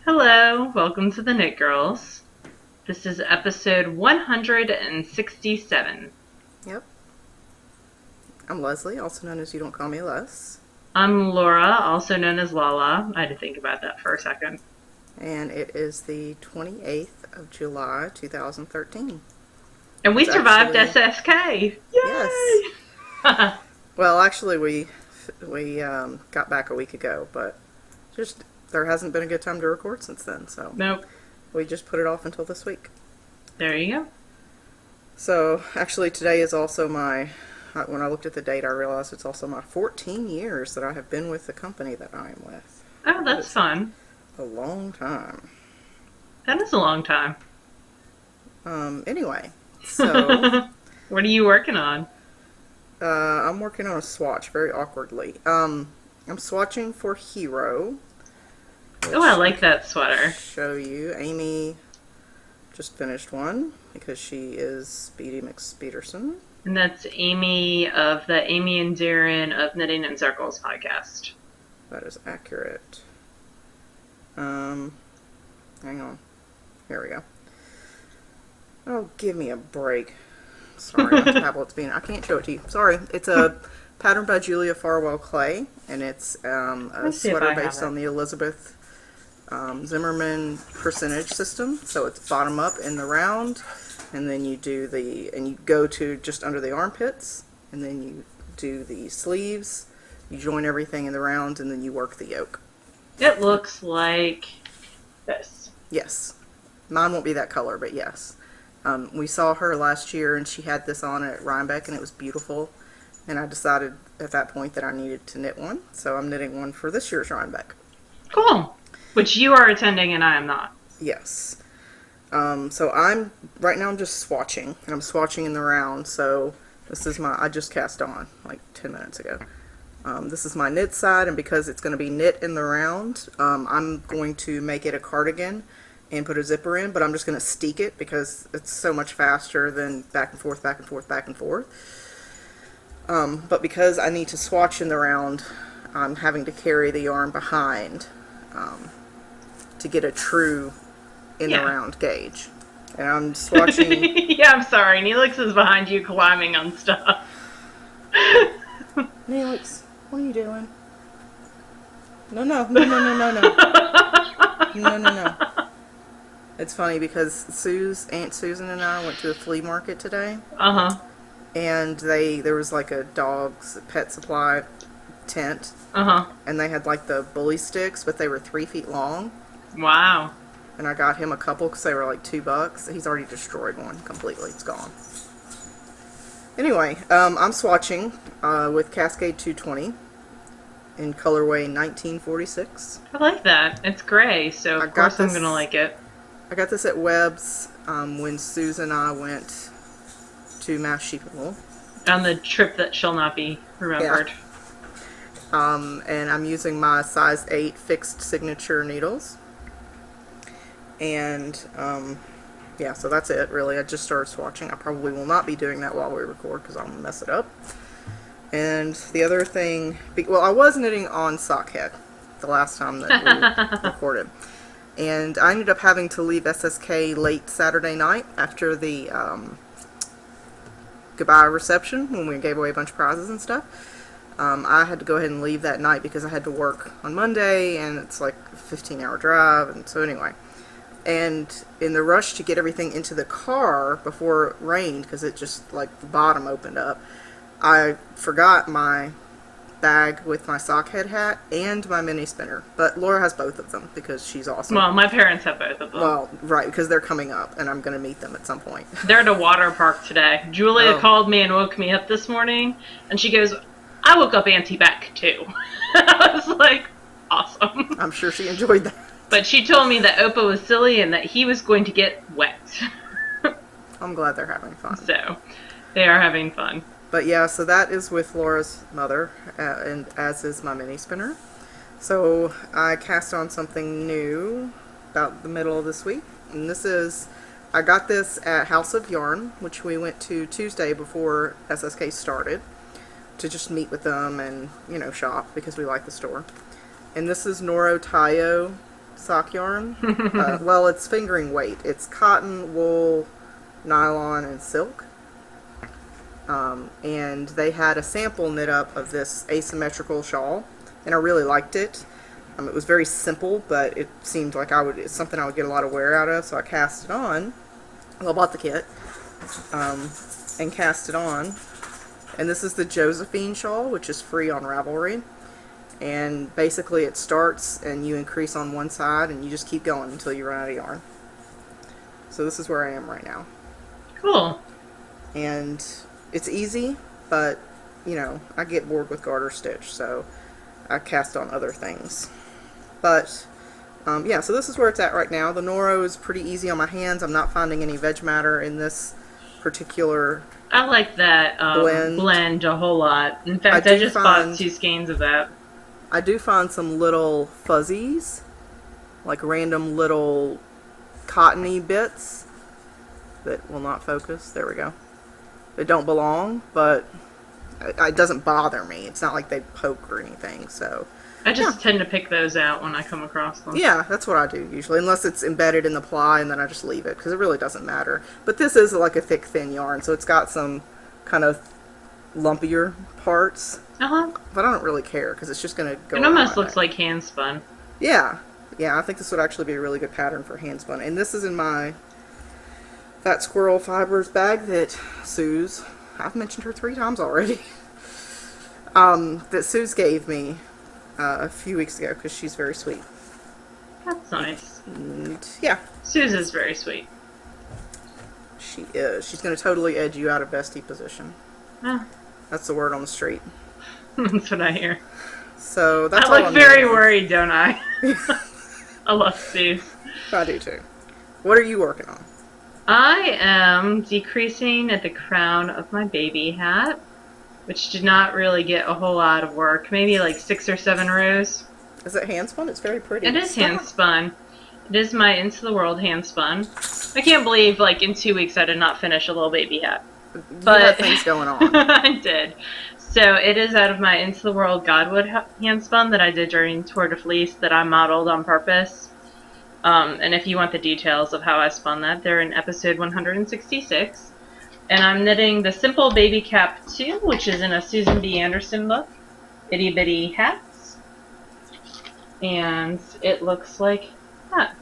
Hello, welcome to the Knit Girls. This is episode 167. Yep. I'm Leslie, also known as You Don't Call Me Les. I'm Laura, also known as Lala. I had to think about that for a second. And it is the 28th of July, 2013. And we It's survived actually, SSK! yes. Yay! Well, actually, we got back a week ago, but just there hasn't been a good time to record since then, so Nope. we just put it off until this week. There you go. So, actually, today is also when I looked at the date, I realized it's also my 14 years that I have been with the company that I am with. Oh, that's fun. A long time. That is a long time. Anyway, so What are you working on? I'm working on a swatch very awkwardly. I'm swatching for Hero. Oh, I like that sweater. Show you. Amy just finished one because she is Speedy McSpeederson. And that's Amy of the Amy and Darren of Knitting in Circles podcast. That is accurate. Hang on. Here we go. Oh, give me a break. Sorry, my tablet's being... I can't show it to you. Sorry. It's a pattern by Julia Farwell Clay, and it's a sweater based on the Elizabeth Zimmerman percentage system. So it's bottom up in the round, and then you go to just under the armpits, and then you do the sleeves, you join everything in the round, and then you work the yoke. It looks like this. Yes. Mine won't be that color, but yes. We saw her last year, and she had this on at Rhinebeck, and it was beautiful. And I decided at that point that I needed to knit one, so I'm knitting one for this year's Rhinebeck. Cool. Which you are attending and I am not. Yes. So right now I'm just swatching, and I'm swatching in the round, so this is I just cast on like 10 minutes ago. This is my knit side, and because it's going to be knit in the round, I'm going to make it a cardigan and put a zipper in, but I'm just going to steek it because it's so much faster than back and forth, back and forth, back and forth. But because I need to swatch in the round, I'm having to carry the yarn behind to get a true in the round gauge. And I'm swatching... Yeah, I'm sorry. Neelix is behind you climbing on stuff. Neelix, what are you doing? No, no, no, no, no, no, no. No, no, no. It's funny because Aunt Susan and I went to a flea market today. Uh-huh. And there was like a dog's pet supply tent. Uh-huh. And they had like the bully sticks, but they were 3 feet long. Wow. And I got him a couple because they were like $2. He's already destroyed one completely. It's gone. Anyway, I'm swatching with Cascade 220 in colorway 1946. I like that. It's gray, so of course I'm going to like it. I got this at Webb's when Susan and I went to Mass Sheep and Wool. On the trip that shall not be remembered. Yeah. And I'm using my size 8 fixed signature needles. And, yeah, so that's it, really. I just started swatching. I probably will not be doing that while we record because I'm going to mess it up. And the other thing... Well, I was knitting on Sockhead the last time that we recorded. And I ended up having to leave SSK late Saturday night after the goodbye reception when we gave away a bunch of prizes and stuff. I had to go ahead and leave that night because I had to work on Monday, and it's like a 15-hour drive, and so anyway. And in the rush to get everything into the car before it rained, because it just, like, the bottom opened up, I forgot my bag with my sockhead hat and my mini spinner. But Laura has both of them because she's awesome. Well, my parents have both of them. Well, right, because they're coming up, and I'm going to meet them at some point. They're at a water park today. Julia called me and woke me up this morning, and she goes, I woke up Auntie Beck, too. I was like, awesome. I'm sure she enjoyed that. But she told me that Opa was silly and that he was going to get wet. I'm glad they're having fun. So, they are having fun. But yeah, so that is with Laura's mother, and as is my mini spinner. So I cast on something new about the middle of this week. And this is, I got this at House of Yarn, which we went to Tuesday before SSK started, to just meet with them and, you know, shop because we like the store. And this is Noro Tayo sock yarn. Well, it's fingering weight. It's cotton, wool, nylon, and silk. And they had a sample knit up of this asymmetrical shawl, and I really liked it. It was very simple, but it seemed like it's something I would get a lot of wear out of, so I cast it on. Well, I bought the kit, and cast it on. And this is the Josephine shawl, which is free on Ravelry. And basically it starts and you increase on one side and you just keep going until you run out of yarn. So this is where I am right now. Cool. And it's easy, but you know, I get bored with garter stitch, so I cast on other things. But yeah, so this is where it's at right now. The Noro is pretty easy on my hands. I'm not finding any veg matter in this particular I like that blend a whole lot. In fact, I just bought 2 skeins of that. I do find some little fuzzies, like random little cottony bits that will not focus. There we go. They don't belong, but it doesn't bother me. It's not like they poke or anything, so... I just tend to pick those out when I come across them. Yeah, that's what I do usually, unless it's embedded in the ply, and then I just leave it, because it really doesn't matter. But this is like a thick, thin yarn, so it's got some kind of lumpier parts. Uh-huh. But I don't really care, because it's just going to go... It almost looks like hand spun. Yeah. Yeah, I think this would actually be a really good pattern for hand spun. And this is in my Fat Squirrel Fibers bag that Suze... I've mentioned her 3 times already. That Suze gave me a few weeks ago, because she's very sweet. That's nice. And, yeah. Suze is very sweet. She is. She's going to totally edge you out of bestie position. That's the word on the street. That's what I hear. So that's I look very worried, don't I? I love Suze. I do too. What are you working on? I am decreasing at the crown of my baby hat, which did not really get a whole lot of work. Maybe like 6 or 7 rows. Is it hand spun? It's very pretty. It is hand spun. It is my Into the World hand spun. I can't believe like in 2 weeks I did not finish a little baby hat. But you had things going on. I did. So it is out of my Into the World Godwood hand spun that I did during Tour de Fleece that I modeled on purpose. And if you want the details of how I spun that, they're in episode 166. And I'm knitting the Simple Baby Cap 2, which is in a Susan B. Anderson look. Itty bitty hats. And it looks like that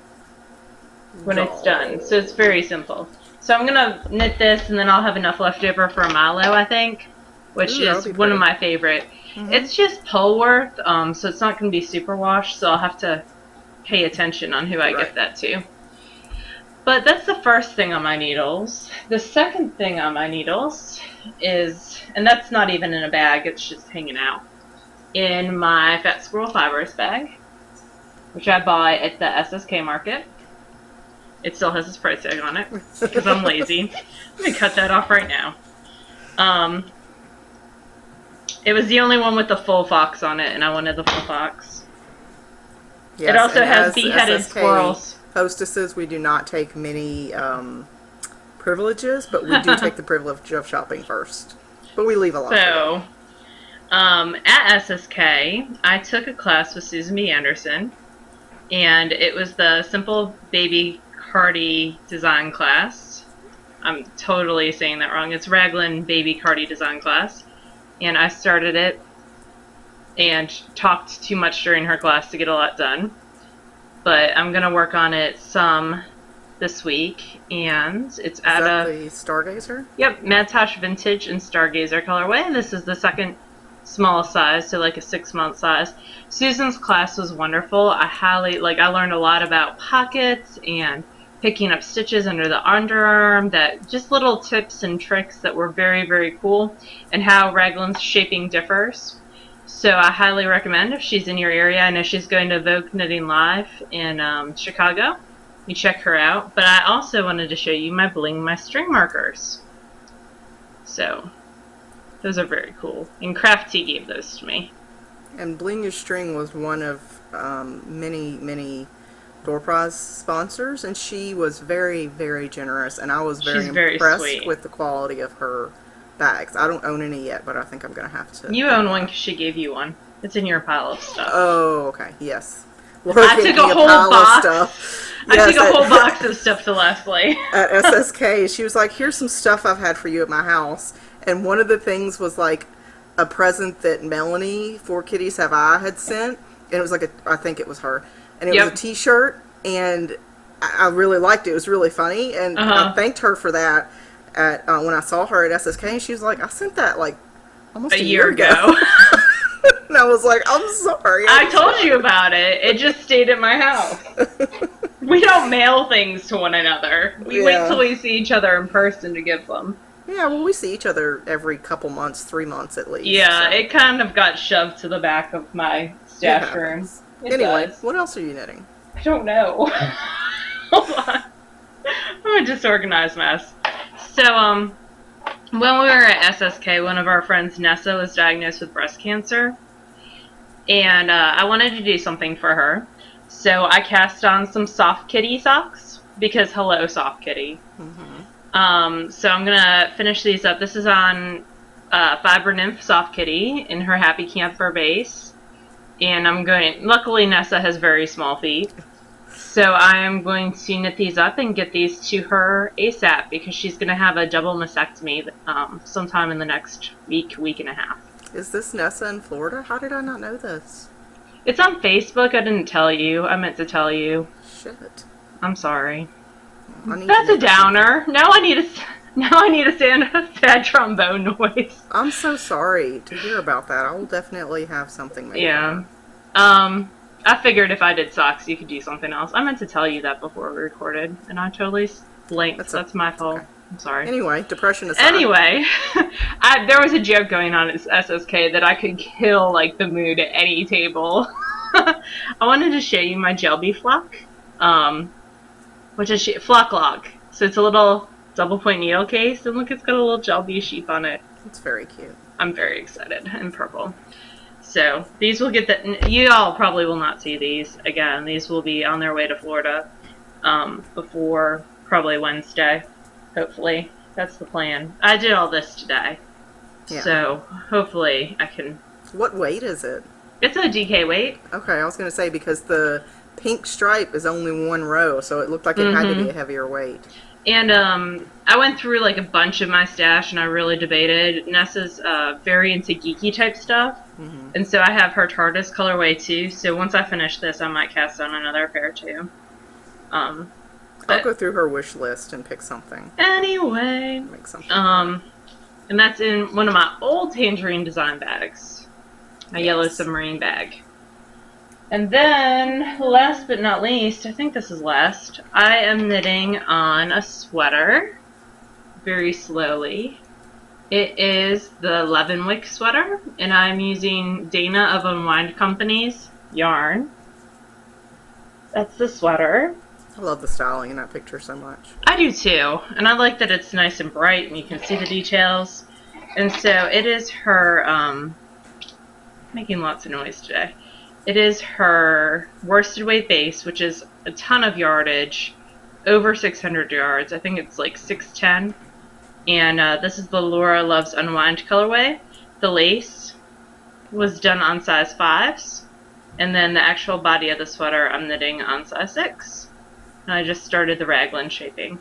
when it's done. So it's very simple. So I'm going to knit this, and then I'll have enough left over for a Milo, I think, which is one of my favorite. It's just Polworth, so it's not going to be super washed, so I'll have to pay attention on who I get that to. But that's the first thing on my needles. The second thing on my needles is, and that's not even in a bag, it's just hanging out, in my Fat Squirrel Fibers bag, which I bought at the SSK market. It still has its price tag on it, because I'm lazy. Let me cut that off right now. It was the only one with the full fox on it, and I wanted the full fox. Yes, it also has as beheaded SSK squirrels. Hostesses, we do not take many privileges, but we do take the privilege of shopping first. But we leave a lot. So, at SSK, I took a class with Susan B. Anderson, and it was the Simple Baby Cardi design class. I'm totally saying that wrong. It's Raglan Baby Cardi design class. And I started it and talked too much during her class to get a lot done. But I'm going to work on it some this week. And it's at the Stargazer? Yep, Madtosh Vintage and Stargazer colorway. This is the second small size, so like a 6-month size. Susan's class was wonderful. I learned a lot about pockets and picking up stitches under the underarm, that just little tips and tricks that were very, very cool, and how Raglan's shaping differs. So I highly recommend, if she's in your area. I know she's going to Vogue Knitting Live in Chicago. You check her out. But I also wanted to show you my Bling My String markers. So those are very cool. And Crafty gave those to me. And Bling Your String was one of many Door Prize sponsors, and she was very, very generous, and I was very impressed with the quality of her bags. I don't own any yet, but I think I'm going to have to. You own one because she gave you one. It's in your pile of stuff. Oh, okay. Yes. I took a whole box. Stuff. I took a whole box of stuff to Leslie. At SSK, she was like, here's some stuff I've had for you at my house. And one of the things was like a present that Melanie, For Kitties Have I, had sent. And it was like I think it was her. And it was a t-shirt. And I really liked it. It was really funny. And I thanked her for that when I saw her at SSK. And she was like, I sent that like almost a year ago. And I was like, I'm sorry. I told you about it. It just stayed at my house. We don't mail things to one another. We wait till we see each other in person to give them. Yeah, well, we see each other every couple months, 3 months at least. Yeah, so. It kind of got shoved to the back of my stash room. Anyway, what else are you knitting? I don't know. Hold on. I'm a disorganized mess. So, when we were at SSK, one of our friends, Nessa, was diagnosed with breast cancer. And I wanted to do something for her. So I cast on some Soft Kitty socks. Because hello, Soft Kitty. Mm-hmm. So I'm going to finish these up. This is on Fiber Nymph Soft Kitty in her Happy Camper base. And I'm going... Luckily, Nessa has very small feet. So I am going to knit these up and get these to her ASAP. Because she's going to have a double mastectomy sometime in the next week and a half. Is this Nessa in Florida? How did I not know this? It's on Facebook. I didn't tell you. I meant to tell you. Shit. I'm sorry. That's a downer. Now I need a sad trombone noise. I'm so sorry to hear about that. I will definitely have something made. Yeah. I figured if I did socks, you could do something else. I meant to tell you that before we recorded, and I totally blanked. That's my fault. Okay. I'm sorry. Anyway, depression aside. Anyway, there was a joke going on at SSK that I could kill, like, the mood at any table. I wanted to show you my Jelby flock, which is flock lock. So it's a little double point needle case, and look, it's got a little Jelby sheep on it. It's very cute. I'm very excited, and purple. So, these will get you all probably will not see these again. These will be on their way to Florida, before probably Wednesday. Hopefully. That's the plan. I did all this today. Yeah. So, hopefully I can... What weight is it? It's a DK weight. Okay, I was going to say, because the pink stripe is only one row, so it looked like it had to be a heavier weight. And, I went through, like, a bunch of my stash, and I really debated. Nessa's, very into geeky type stuff. And so I have her TARDIS colorway, too. So once I finish this, I might cast on another pair, too. I'll go through her wish list and pick something. Anyway. Make something. And that's in one of my old Tangerine Design bags. My yellow submarine bag. And then, last but not least, I think this is last, I am knitting on a sweater. Very slowly. It is the Leavenwick sweater. And I'm using Dana of Unwind Company's yarn. That's the sweater. I love the styling in that picture so much. I do too, and I like that it's nice and bright and you can see the details. And so it is her, making lots of noise today. It is her worsted weight base, which is a ton of yardage, over 600 yards. I think it's like 610. And this is the Laura Loves Unwind colorway. The lace was done on size 5s, and then the actual body of the sweater I'm knitting on size 6. And I just started the raglan shaping.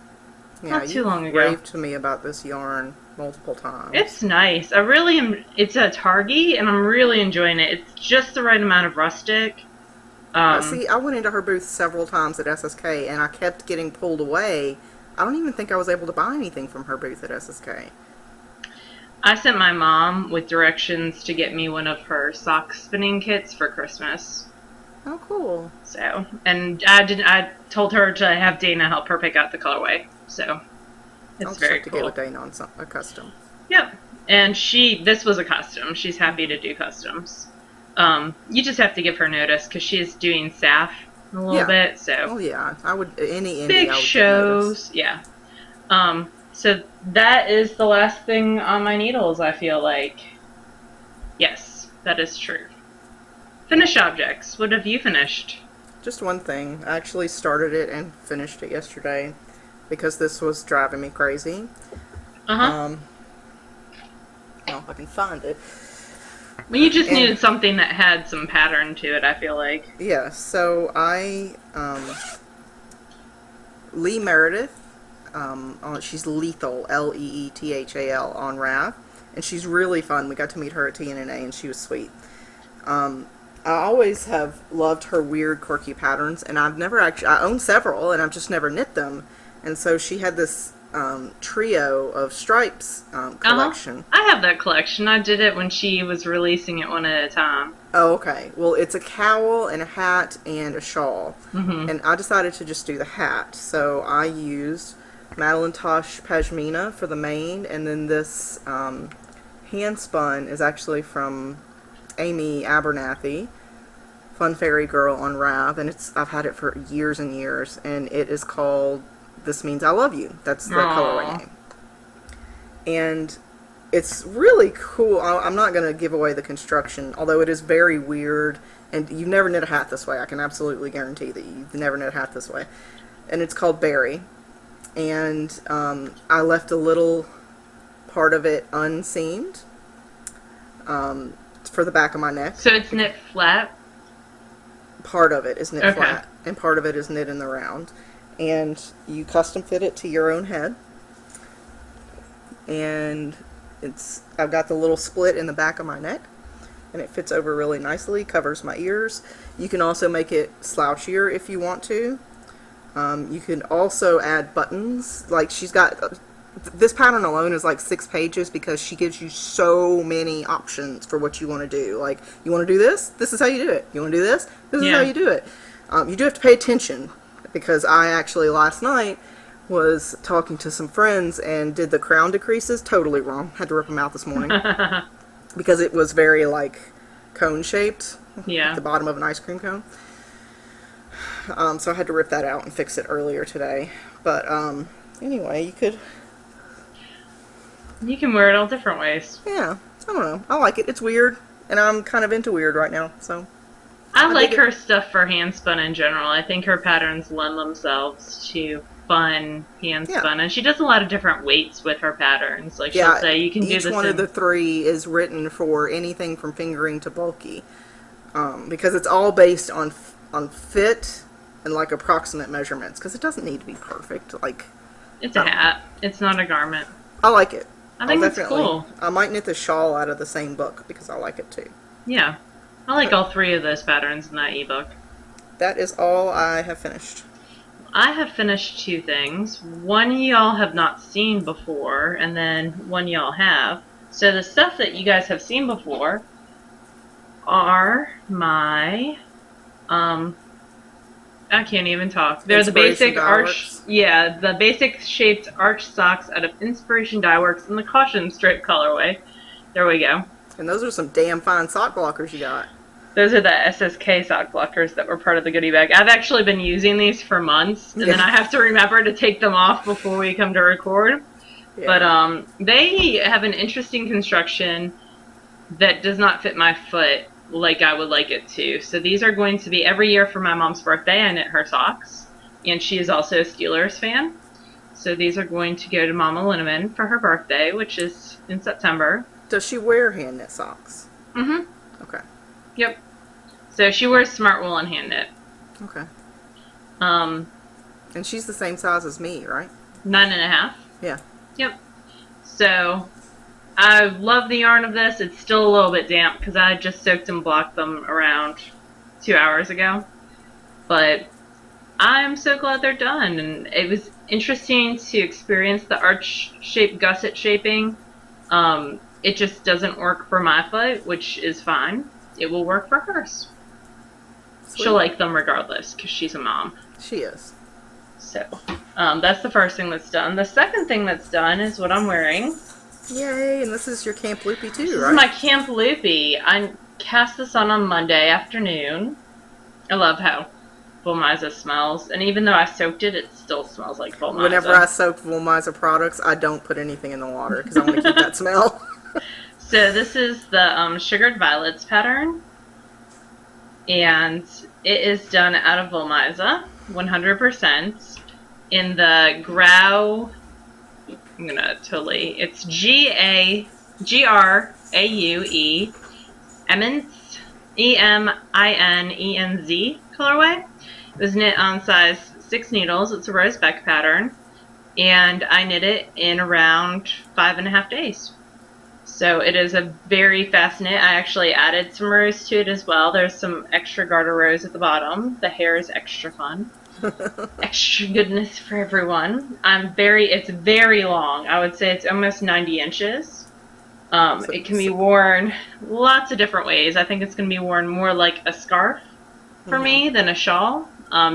Yeah, not too long ago. You raved to me about this yarn multiple times. It's nice. I really am. It's a Targy, and I'm really enjoying it. It's just the right amount of rustic. See, I went into her booth several times at SSK, and I kept getting pulled away. I don't even think I was able to buy anything from her booth at SSK. I sent my mom with directions to get me one of her sock spinning kits for Christmas. Oh, cool. So, and I told her to have Dana help her pick out the colorway. So, it's very cool. I'll have to get with Dana on a custom. Yep. And this was a custom. She's happy to do customs. You just have to give her notice because she's doing staff a little bit. So. Oh yeah, I would any indie. Big shows. Yeah. So that is the last thing on my needles. I feel like. Yes, that is true. Finished objects. What have you finished? Just one thing. I actually started it and finished it yesterday because this was driving me crazy. I don't know if I can find it. Well, you just needed something that had some pattern to it, I feel like. Yeah, so Lee Meredith, she's Lethal, Leethal, on Rav, and she's really fun. We got to meet her at TNNA, and she was sweet. I always have loved her weird, quirky patterns, and I've never actually, I own several, and I've just never knit them. And so she had this trio of stripes collection. I have that collection. I did it when she was releasing it one at a time. Oh, okay. Well, it's a cowl and a hat and a shawl. And I decided to just do the hat. So I used Madeline Tosh Pashmina for the mane, and then this hand spun is actually from Amy Abernathy, Fun Fairy Girl on Rav, and I've had it for years and years, and it is called This Means I Love You. That's the colorway name. And it's really cool. I'm not going to give away the construction, although it is very weird, and you've never knit a hat this way. I can absolutely guarantee that you've never knit a hat this way. And it's called Berry. And I left a little part of it unseamed for the back of my neck. So it's knit flat? Part of it is knit flat, and part of it is knit in the round. And you custom fit it to your own head. And I've got the little split in the back of my neck, and it fits over really nicely, covers my ears. You can also make it slouchier if you want to. You can also add buttons. Like, she's got, this pattern alone is like 6 pages because she gives you so many options for what you want to do. Like, you want to do this? This is how you do it. You want to do this? This is how you do it. You do have to pay attention, because I actually last night was talking to some friends and did the crown decreases totally wrong. Had to rip them out this morning because it was very like cone shaped, like the bottom of an ice cream cone. So I had to rip that out and fix it earlier today. But anyway, you can wear it all different ways. Yeah, I don't know. I like it. It's weird, and I'm kind of into weird right now. So I like her stuff for hand spun in general. I think her patterns lend themselves to fun hand spun, and she does a lot of different weights with her patterns. Like, she'll say you can do this. Each one of the 3 is written for anything from fingering to bulky, because it's all based on fit and like approximate measurements, because it doesn't need to be perfect. Like, it's a hat. It's not a garment. I like it. I think it's cool. I might knit the shawl out of the same book because I like it too. Yeah, I like all 3 of those patterns in that ebook. That is all I have finished. I have finished 2 things. One y'all have not seen before, and then one y'all have. So the stuff that you guys have seen before are my, I can't even talk. They're the basic arch, the basic shaped arch socks out of Inspiration Dye Works in the Caution Strip colorway. There we go. And those are some damn fine sock blockers you got. Those are the SSK sock blockers that were part of the goodie bag. I've actually been using these for months, and then I have to remember to take them off before we come to record. But they have an interesting construction that does not fit my foot like I would like it to. So these are going to be every year for my mom's birthday. I knit her socks, and she is also a Steelers fan. So these are going to go to Mama Linneman for her birthday, which is in September. Does she wear hand knit socks? Mm-hmm. Okay. Yep. So she wears smart wool and hand knit. Okay. And she's the same size as me, right? 9.5. Yeah. Yep. So I love the yarn of this. It's still a little bit damp because I just soaked and blocked them around 2 hours ago. But I'm so glad they're done. And it was interesting to experience the arch shape gusset shaping. It just doesn't work for my foot, which is fine. It will work for hers. Sweet. She'll like them regardless because she's a mom. She is. So that's the first thing that's done. The second thing that's done is what I'm wearing. Yay, and this is your Camp Loopy too, right? This is my Camp Loopy. I cast this on Monday afternoon. I love how Volmiza smells. And even though I soaked it, it still smells like Volmiza. Whenever I soak Volmiza products, I don't put anything in the water because I want to keep that smell. So this is the Sugared Violets pattern. And it is done out of Volmiza, 100%, in the Grau, it's Graue Eminence, Eminenz colorway. It was knit on size 6 needles. It's a rose Beck pattern, and I knit it in around 5.5 days. So it is a very fast knit. I actually added some rows to it as well. There's some extra garter rows at the bottom. The hair is extra fun. Extra goodness for everyone. It's very long. I would say it's almost 90 inches. It can be worn lots of different ways. I think it's going to be worn more like a scarf for me than a shawl,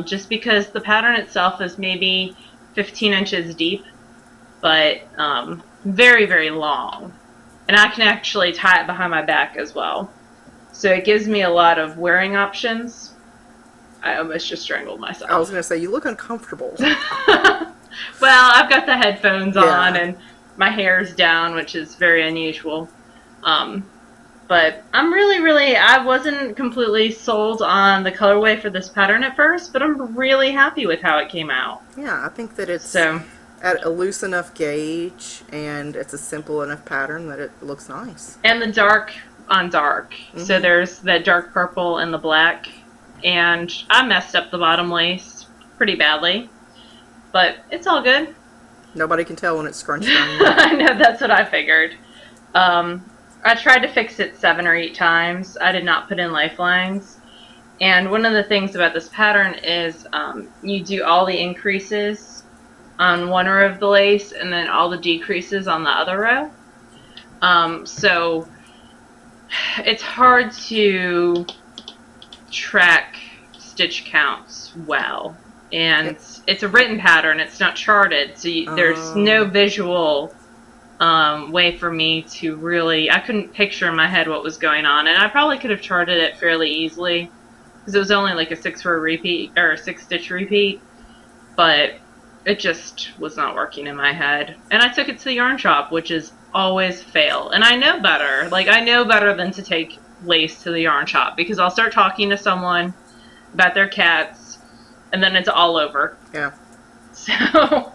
just because the pattern itself is maybe 15 inches deep, but very, very long. And I can actually tie it behind my back as well. So it gives me a lot of wearing options. I almost just strangled myself. I was going to say, you look uncomfortable. Well, I've got the headphones on and my hair's down, which is very unusual. But I'm really, I wasn't completely sold on the colorway for this pattern at first, but I'm really happy with how it came out. Yeah, I think that it's at a loose enough gauge, and it's a simple enough pattern that it looks nice. And the dark on dark. So there's that dark purple and the black. And I messed up the bottom lace pretty badly, but it's all good. Nobody can tell when it's scrunched on. I know, that's what I figured. I tried to fix it 7 or 8 times. I did not put in lifelines. And one of the things about this pattern is you do all the increases on one row of the lace and then all the decreases on the other row. So it's hard to track stitch counts well, and it's a written pattern, it's not charted, so there's no visual way for me to really, I couldn't picture in my head what was going on, and I probably could have charted it fairly easily because it was only like a 6-row repeat or a 6-stitch repeat, but it just was not working in my head. And I took it to the yarn shop, which is always fail, and I know better. Like, I know better than to take lace to the yarn shop, because I'll start talking to someone about their cats and then it's all over. Yeah. So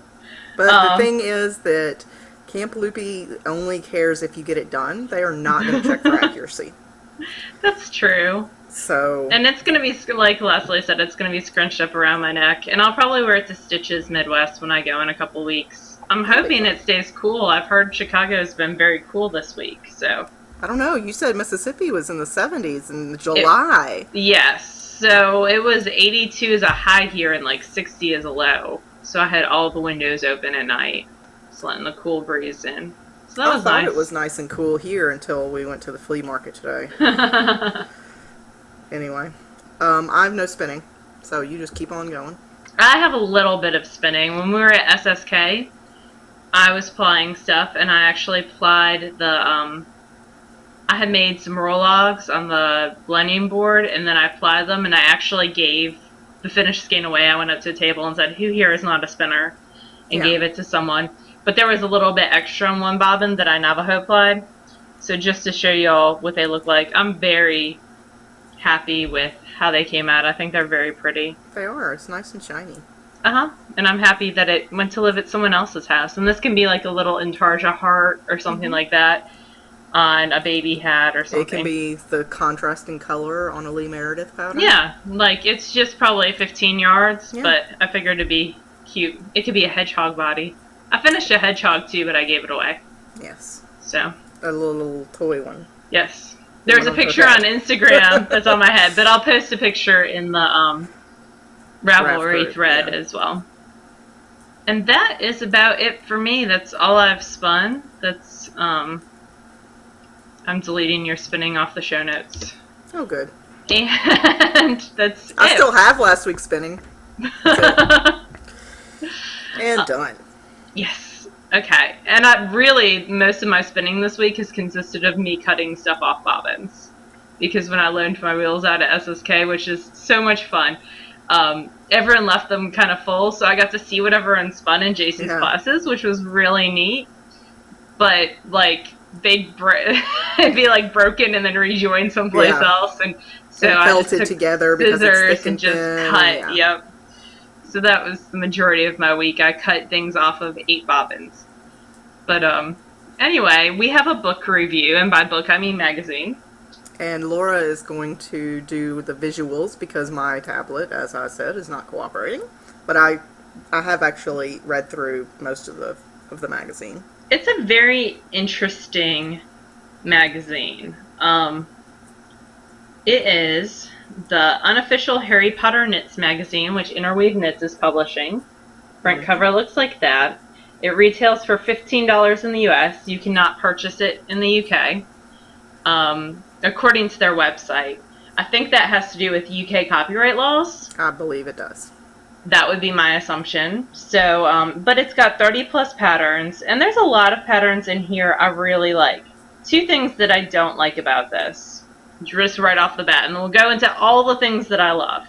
but the thing is that Camp Loopy only cares if you get it done. They are not going to check for accuracy. That's true. So, and it's going to be, like Leslie said, it's going to be scrunched up around my neck, and I'll probably wear it to Stitches Midwest when I go in a couple weeks. I'm hoping it stays cool. I've heard Chicago's been very cool this week, so I don't know. You said Mississippi was in the 70s in July. Yes. So it was 82 as a high here and like 60 as a low. So I had all the windows open at night, just letting the cool breeze in. So that was nice. I thought it was nice and cool here until we went to the flea market today. Anyway, I have no spinning, so you just keep on going. I have a little bit of spinning. When we were at SSK, I was plying stuff, and I actually plied the I had made some roll-logs on the blending board, and then I plied them, and I actually gave the finished skein away. I went up to a table and said, "Who here is not a spinner?" and gave it to someone. But there was a little bit extra on one bobbin that I Navajo plied. So just to show y'all what they look like, I'm very happy with how they came out. I think they're very pretty. They are. It's nice and shiny. And I'm happy that it went to live at someone else's house. And this can be like a little Intarsia heart or something like that on a baby hat or something. It can be the contrasting color on a Lee Meredith pattern. Yeah, like it's just probably 15 yards, but I figured it'd be cute. It could be a hedgehog body. I finished a hedgehog too, but I gave it away. Yes. So. A little toy one. Yes. There's a picture on Instagram that's on my head, but I'll post a picture in the Ravelry thread as well. And that is about it for me. That's all I've spun. That's I'm deleting your spinning off the show notes. Oh, good. And that's I still have last week's spinning. And done. Yes. Okay. And most of my spinning this week has consisted of me cutting stuff off bobbins. Because when I loaned my reels out at SSK, which is so much fun, everyone left them kind of full, so I got to see what everyone spun in Jason's classes, which was really neat. But, like, they'd be, like, broken and then rejoined someplace else. And so I just took together because scissors and just cut. Yep. So that was the majority of my week. I cut things off of 8 bobbins. But, anyway, we have a book review, and by book I mean magazine. And Laura is going to do the visuals because my tablet, as I said, is not cooperating. But I have actually read through most of the magazine. It's a very interesting magazine. It is the unofficial Harry Potter Knits magazine, which Interweave Knits is publishing. Front cover looks like that. It retails for $15 in the US. You cannot purchase it in the UK, according to their website. I think that has to do with UK copyright laws. I believe it does. That would be my assumption. So, but it's got 30 plus patterns, and there's a lot of patterns in here I really like. Two things that I don't like about this, just right off the bat, and we'll go into all the things that I love,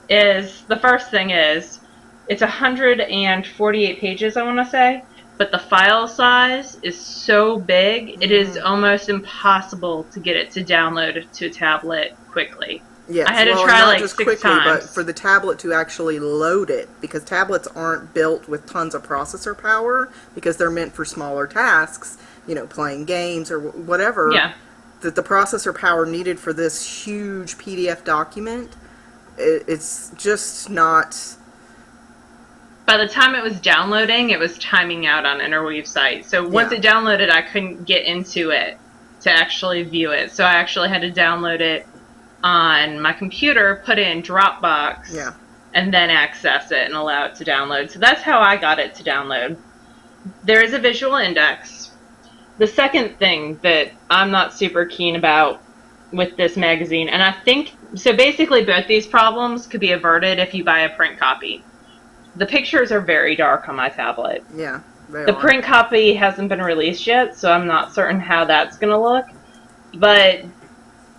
is the first thing is, it's 148 pages, I want to say, but the file size is so big, it is almost impossible to get it to download to a tablet quickly. Yes, I had to try not like just 6 quickly, times. but for the tablet to actually load it, because tablets aren't built with tons of processor power, because they're meant for smaller tasks, you know, playing games or whatever. Yeah. That the processor power needed for this huge PDF document, it's just not. By the time it was downloading, it was timing out on Interweave site. So once it downloaded, I couldn't get into it to actually view it. So I actually had to download it on my computer, put it in Dropbox, and then access it and allow it to download. So that's how I got it to download. There is a visual index. The second thing that I'm not super keen about with this magazine, and I think, so basically both these problems could be averted if you buy a print copy. The pictures are very dark on my tablet. Yeah. The print copy hasn't been released yet, so I'm not certain how that's going to look. But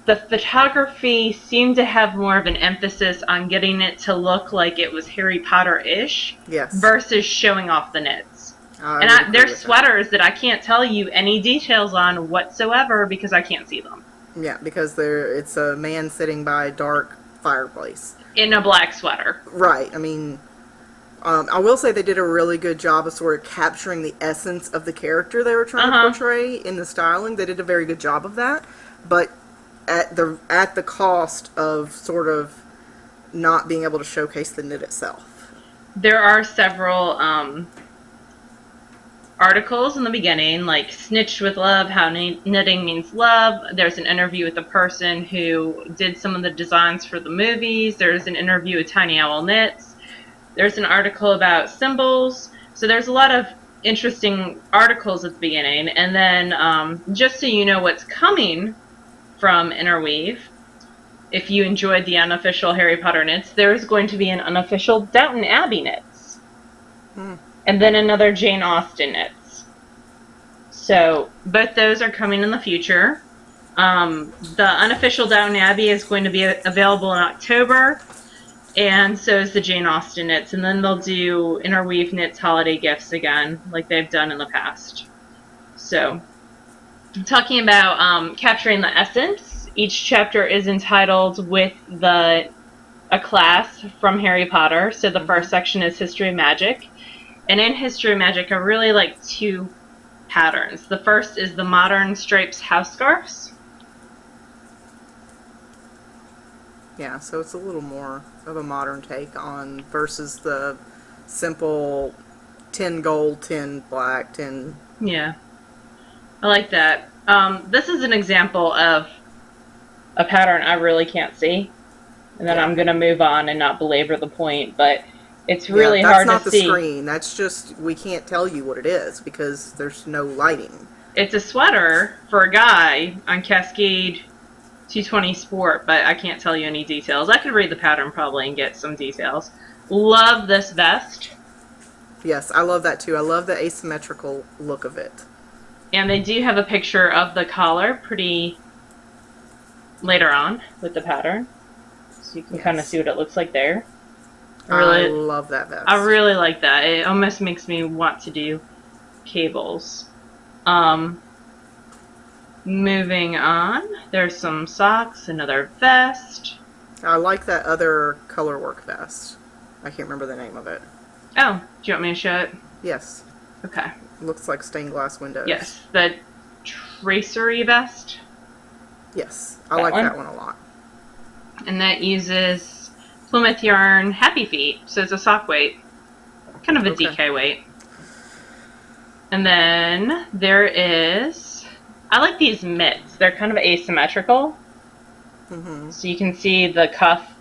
the photography seemed to have more of an emphasis on getting it to look like it was Harry Potter-ish versus showing off the knits. There's sweaters that I can't tell you any details on whatsoever because I can't see them. Yeah, because it's a man sitting by a dark fireplace. In a black sweater. Right. I mean, I will say they did a really good job of sort of capturing the essence of the character they were trying to portray in the styling. They did a very good job of that. But at the cost of sort of not being able to showcase the knit itself. There are several articles in the beginning, like Snitched with Love, How Knitting Means Love. There's an interview with the person who did some of the designs for the movies. There's an interview with Tiny Owl Knits. There's an article about symbols. So there's a lot of interesting articles at the beginning. And then just so you know what's coming from Interweave, if you enjoyed the unofficial Harry Potter knits, there's going to be an unofficial Downton Abbey knits. And then another Jane Austen knits. So both those are coming in the future. The unofficial Downton Abbey is going to be available in October, and so is the Jane Austen knits. And then they'll do Interweave Knits holiday gifts again, like they've done in the past. So, talking about capturing the essence, each chapter is entitled with a class from Harry Potter. So the first section is History of Magic. And in History of Magic, I really like two patterns. The first is the Modern Stripes house scarves. Yeah, so it's a little more of a modern take on versus the simple 10 gold, 10 black, 10... Yeah, I like that. This is an example of a pattern I really can't see. And then I'm going to move on and not belabor the point, but it's really hard to see. That's not the screen. That's just, we can't tell you what it is because there's no lighting. It's a sweater for a guy on Cascade 220 Sport, but I can't tell you any details. I could read the pattern probably and get some details. Love this vest. Yes, I love that too. I love the asymmetrical look of it. And they do have a picture of the collar pretty later on with the pattern. So you can kind of see what it looks like there. I love that vest. I really like that. It almost makes me want to do cables. Moving on, there's some socks, another vest. I like that other color work vest. I can't remember the name of it. Oh, do you want me to show it? Yes. Okay. Looks like stained glass windows. Yes, the tracery vest. Yes, I like that one a lot. And that uses Plymouth yarn Happy Feet, so it's a sock weight, kind of a DK weight. And then there is, I like these mitts. They're kind of asymmetrical, so you can see the cuff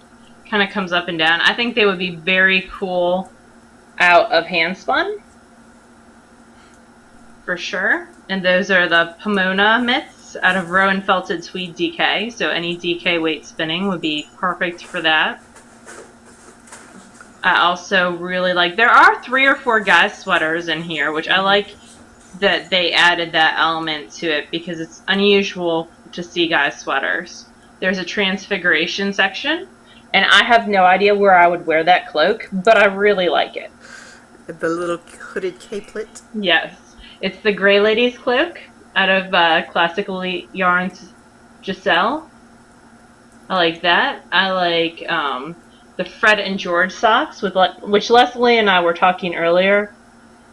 kind of comes up and down. I think they would be very cool out of hand spun, for sure. And those are the Pomona mitts out of Rowan Felted Tweed DK, so any DK weight spinning would be perfect for that. I also really like, there are 3 or 4 guys sweaters in here, which I like that they added that element to it because it's unusual to see guys sweaters. There's a transfiguration section, and I have no idea where I would wear that cloak, but I really like it. The little hooded capelet. Yes. It's the Grey Lady's cloak out of Classical Yarns Giselle. I like that. I like the Fred and George socks, which Leslie and I were talking earlier.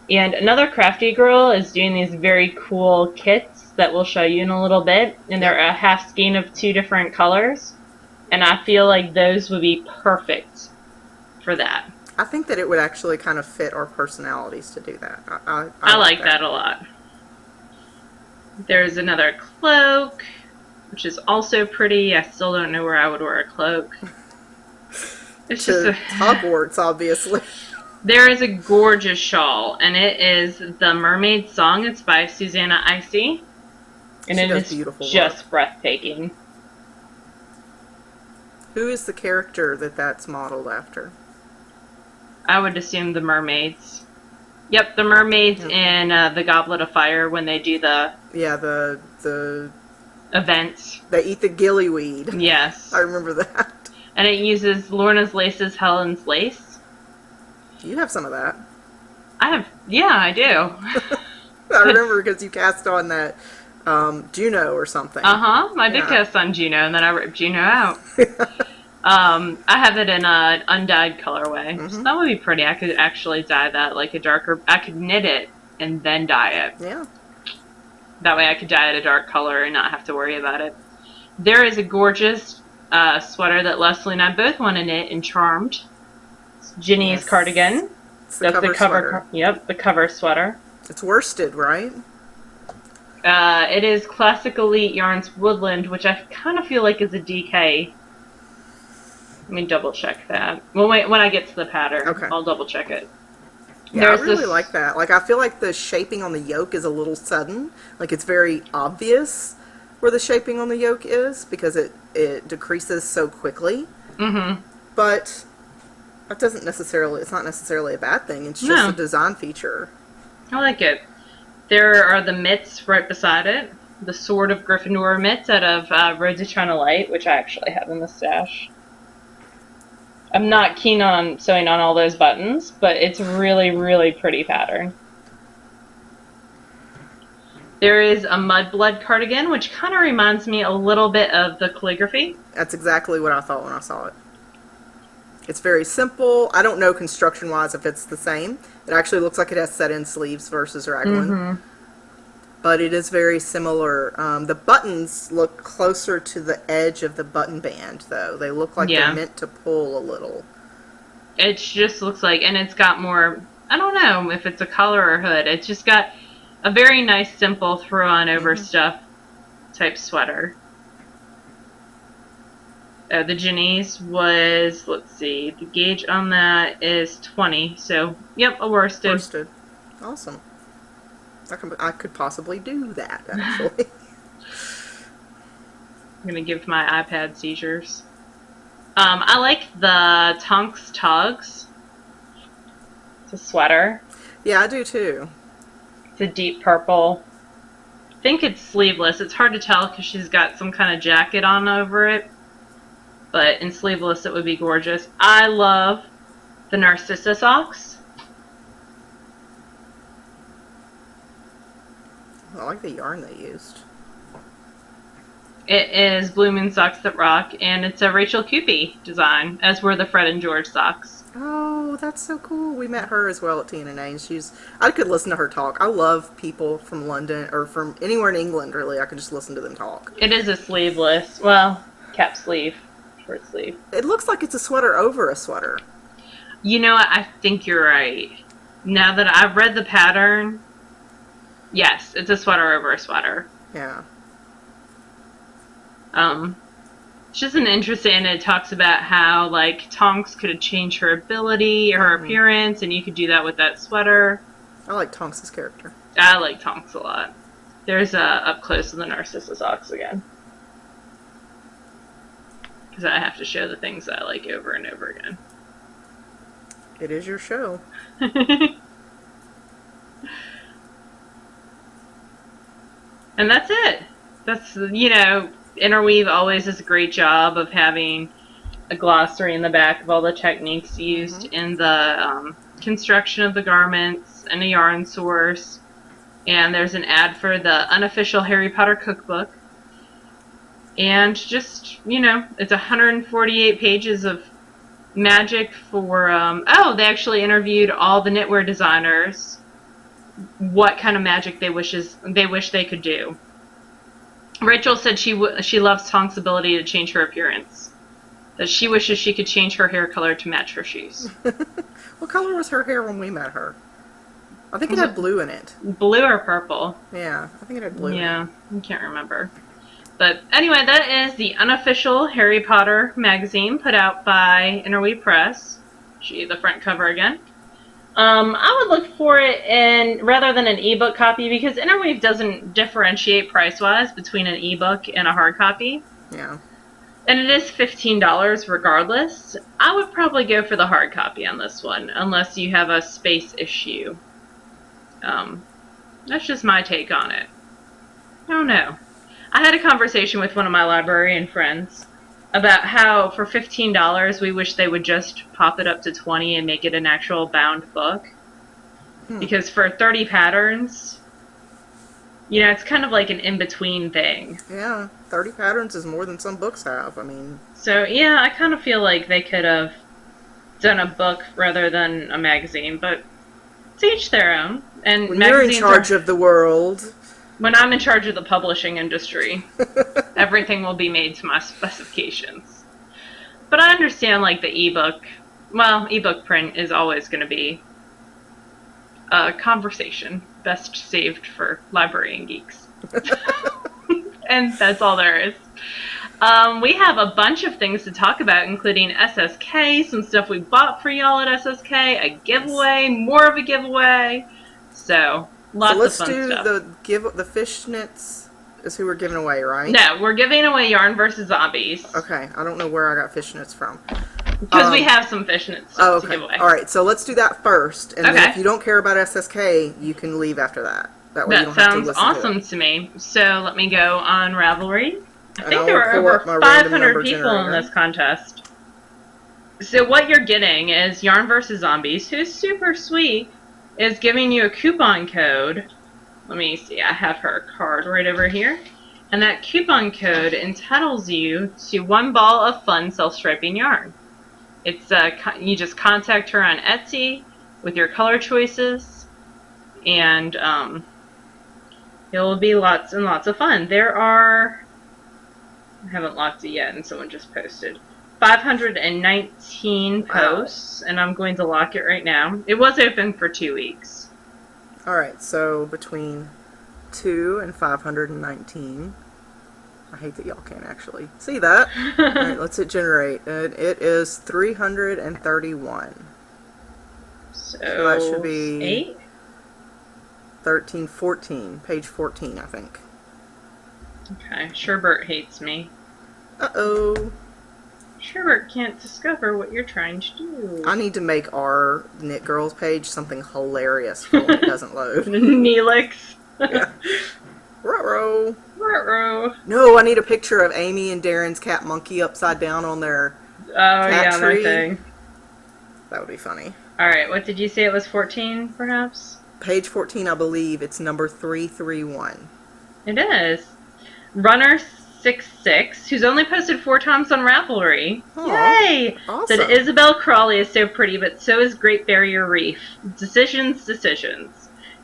And another crafty girl is doing these very cool kits that we'll show you in a little bit. And they're a half skein of 2 different colors. And I feel like those would be perfect for that. I think that it would actually kind of fit our personalities to do that. I like that a lot. There's another cloak, which is also pretty. I still don't know where I would wear a cloak. It's just Hogwarts, obviously. There is a gorgeous shawl, and it is The Mermaid Song. It's by Susanna Icy. And it is just breathtaking. Who is the character that's modeled after? I would assume the mermaids. Yep, the mermaids in the Goblet of Fire when they do the... Yeah, the events. They eat the gillyweed. Yes. I remember that. And it uses Lorna's Lace's Helen's Lace. You have some of that. Yeah, I do. I remember because you cast on that Juno or something. I did cast on Juno, and then I ripped Juno out. I have it in an undyed colorway. So that would be pretty. I could actually dye that like a darker... I could knit it and then dye it. Yeah. That way I could dye it a dark color and not have to worry about it. There is a gorgeous sweater that Leslie and I both want to knit in Charmed. It's Ginny's cardigan. It's the cover sweater. Yep, the cover sweater. It's worsted, right? It is Classic Elite Yarns Woodland, which I kind of feel like is a DK. Let me double check that. Well, wait, when I get to the pattern, I'll double check it. Yeah, I really like that. Like, I feel like the shaping on the yoke is a little sudden. Like, it's very obvious where the shaping on the yoke is because it decreases so quickly. But that doesn't necessarily, it's not necessarily a bad thing. It's just a design feature. I like it. There are the mitts right beside it. The Sword of Gryffindor mitts out of Roads of China Light, which I actually have in the stash. I'm not keen on sewing on all those buttons, but it's really, really pretty pattern. There is a Mudblood cardigan, which kind of reminds me a little bit of the calligraphy. That's exactly what I thought when I saw it. It's very simple. I don't know construction-wise if it's the same. It actually looks like it has set-in sleeves versus raglan. But it is very similar. The buttons look closer to the edge of the button band, though. They look like they're meant to pull a little. It just looks like, and it's got more, I don't know if it's a collar or hood. It's just got a very nice, simple, throw-on-over stuff type sweater. The Ginny's was, let's see, the gauge on that is 20. So, yep, a worsted. Worsted. Awesome. I could possibly do that, actually. I'm going to give my iPad seizures. I like the Tonks Togs. It's a sweater. Yeah, I do too. It's a deep purple. I think it's sleeveless. It's hard to tell because she's got some kind of jacket on over it. But in sleeveless it would be gorgeous. I love the Narcissa socks. I like the yarn they used. It is Blue Moon Socks That Rock, and it's a Rachel Coopy design, as were the Fred and George socks. Oh, that's so cool. We met her as well at TNA, and I could listen to her talk. I love people from London, or from anywhere in England, really. I could just listen to them talk. It is a sleeveless, well, cap sleeve, short sleeve. It looks like it's a sweater over a sweater. You know what? I think you're right. Now that I've read the pattern, yes, it's a sweater over a sweater. Yeah. It's just an interesting, and it talks about how, like, Tonks could change her ability, her appearance, and you could do that with that sweater. I like Tonks' character. I like Tonks a lot. There's up close to the Narcissa socks again. Because I have to show the things that I like over and over again. It is your show. And that's it. That's, you know, Interweave always does a great job of having a glossary in the back of all the techniques used in the construction of the garments and a yarn source. And there's an ad for the unofficial Harry Potter cookbook. And just, you know, it's 148 pages of magic for, oh, they actually interviewed all the knitwear designers, what kind of magic they wish they could do. Rachel said she loves Tonks' ability to change her appearance. That she wishes she could change her hair color to match her shoes. What color was her hair when we met her? I think it had blue in it. Blue or purple? Yeah, I think it had blue. Yeah, I can't remember. But anyway, that is the unofficial Harry Potter magazine put out by Interweave Press. Gee, the front cover again. I would look for it in rather than an ebook copy, because Interweave doesn't differentiate price-wise between an ebook and a hard copy. Yeah. And it is $15 regardless. I would probably go for the hard copy on this one, unless you have a space issue. That's just my take on it. I don't know. I had a conversation with one of my librarian friends about how for $15 we wish they would just pop it up to $20 and make it an actual bound book. Because for 30 patterns, you know, it's kind of like an in-between thing. Yeah, 30 patterns is more than some books have. I mean... So, yeah, I kind of feel like they could have done a book rather than a magazine, but to each their own. And when you're in charge of the world... When I'm in charge of the publishing industry, everything will be made to my specifications. But I understand, like, the ebook, well, ebook print is always going to be a conversation best saved for librarian geeks. And that's all there is. We have a bunch of things to talk about, including SSK, some stuff we bought for y'all at SSK, a giveaway, more of a giveaway. So... Lots of fun stuff. Let's do the fishnets is who we're giving away, right? No, we're giving away Yarn vs. Zombies. Okay, I don't know where I got fishnets from. Because we have some fishnets to give away. Alright, so let's do that first. And then if you don't care about SSK, you can leave after that. That way you don't have to listen awesome to it. to me. So let me go on Ravelry. I think I'll there were over report my 500 people in this contest. So what you're getting is Yarn vs. Zombies, who's super sweet, is giving you a coupon code. Let me see, I have her card right over here. And that coupon code entitles you to 1 ball of fun self-striping yarn. It's you just contact her on Etsy with your color choices, and it will be lots and lots of fun. There are, I haven't locked it yet, and someone just posted 519 posts, and I'm going to lock it right now. It was open for 2 weeks. Alright, so between 2 and 519. I hate that y'all can't actually see that. Alright, let's hit generate. And it is 331. So that should be 8? 13, 14. Page 14, I think. Okay, Sherbert hates me. Uh-oh. Sherbert can't discover what you're trying to do. I need to make our TheKnitGirll's page something hilarious for when it doesn't load. Neelix. Yeah. Ruh-roh. Ruh-roh. No, I need a picture of Amy and Darren's cat monkey upside down on their cat tree. My thing. That would be funny. Alright, what did you say it was, 14, perhaps? Page 14, I believe. It's number 331. It is. Runner Runner66, who's only posted 4 times on Ravelry. Aw, Yay! awesome. Said Isabel Crawley is so pretty, but so is Great Barrier Reef. Decisions.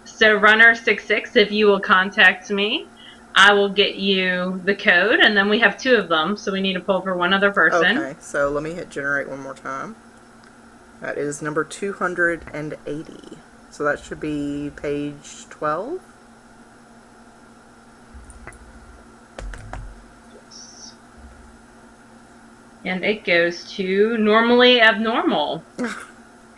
So Runner66, if you will contact me, I will get you the code, and then we have 2 of them, so we need to pull for one other person. Okay, so let me hit generate one more time. That is number 280. So that should be page 12. Yes. And it goes to Normally Abnormal,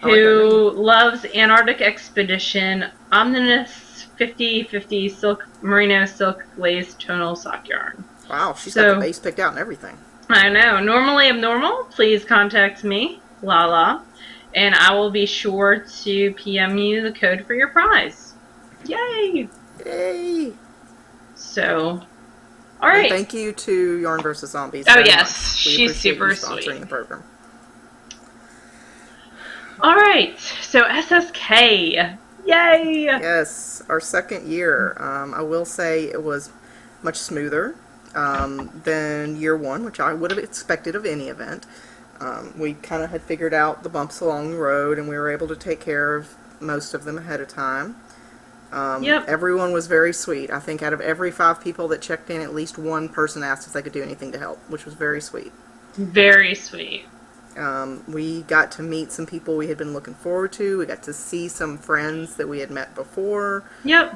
who loves Antarctic Expedition Omnibus 50/50 silk merino silk lace tonal sock yarn. Wow, she's got the base picked out and everything. I know. Normally Abnormal, please contact me, Lala, and I will be sure to PM you the code for your prize. Yay! Yay! So, all right. And thank you to Yarn vs. Zombies. Oh yes, much. she's super sponsoring sweet. The program. All right, so SSK, yay! Yes, our second year. I will say it was much smoother than year 1, which I would have expected of any event. We kind of had figured out the bumps along the road, and we were able to take care of most of them ahead of time. Yep. Everyone was very sweet. I think out of every 5 people that checked in, at least 1 person asked if they could do anything to help, which was very sweet. Very sweet. We got to meet some people we had been looking forward to. We got to see some friends that we had met before. Yep.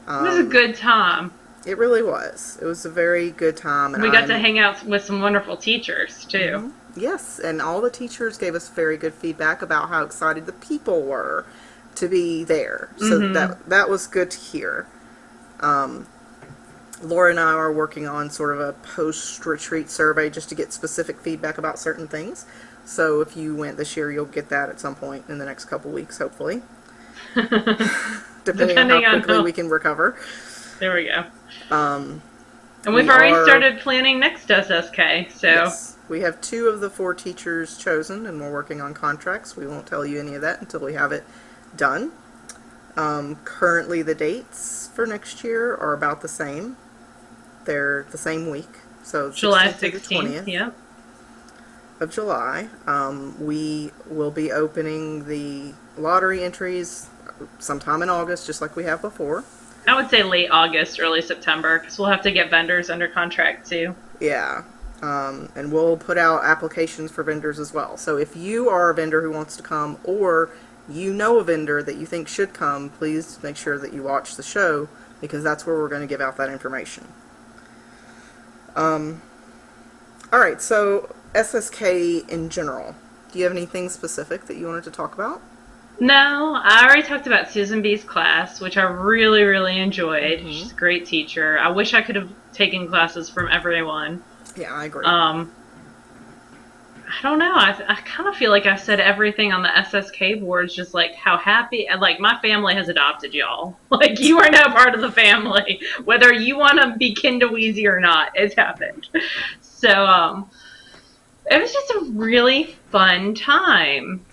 It was a good time. It really was. It was a very good time. And we got to hang out with some wonderful teachers, too. Mm-hmm. Yes, and all the teachers gave us very good feedback about how excited the people were to be there. So that was good to hear. Laura and I are working on sort of a post-retreat survey just to get specific feedback about certain things. So if you went this year, you'll get that at some point in the next couple weeks, hopefully. Depending on how quickly we can recover. There we go. And we've already started planning next SSK, so... Yes, we have 2 of the 4 teachers chosen, and we're working on contracts. We won't tell you any of that until we have it done. Currently, the dates for next year are about the same. They're the same week, so July 16th, yep. Of July. We will be opening the lottery entries sometime in August, just like we have before. I would say late August, early September, because we'll have to get vendors under contract, too. Yeah. And we'll put out applications for vendors as well. So if you are a vendor who wants to come, or you know a vendor that you think should come, please make sure that you watch the show, because that's where we're going to give out that information. Alright, so SSK in general. Do you have anything specific that you wanted to talk about? No, I already talked about Susan B's class, which I really, really enjoyed. She's a great teacher. I wish I could have taken classes from everyone. Yeah, I agree. I don't know. I kind of feel like I said everything on the SSK boards, just like how happy, like my family has adopted y'all. Like you are now part of the family, whether you want to be kin to Wheezy or not. It's happened. So it was just a really fun time.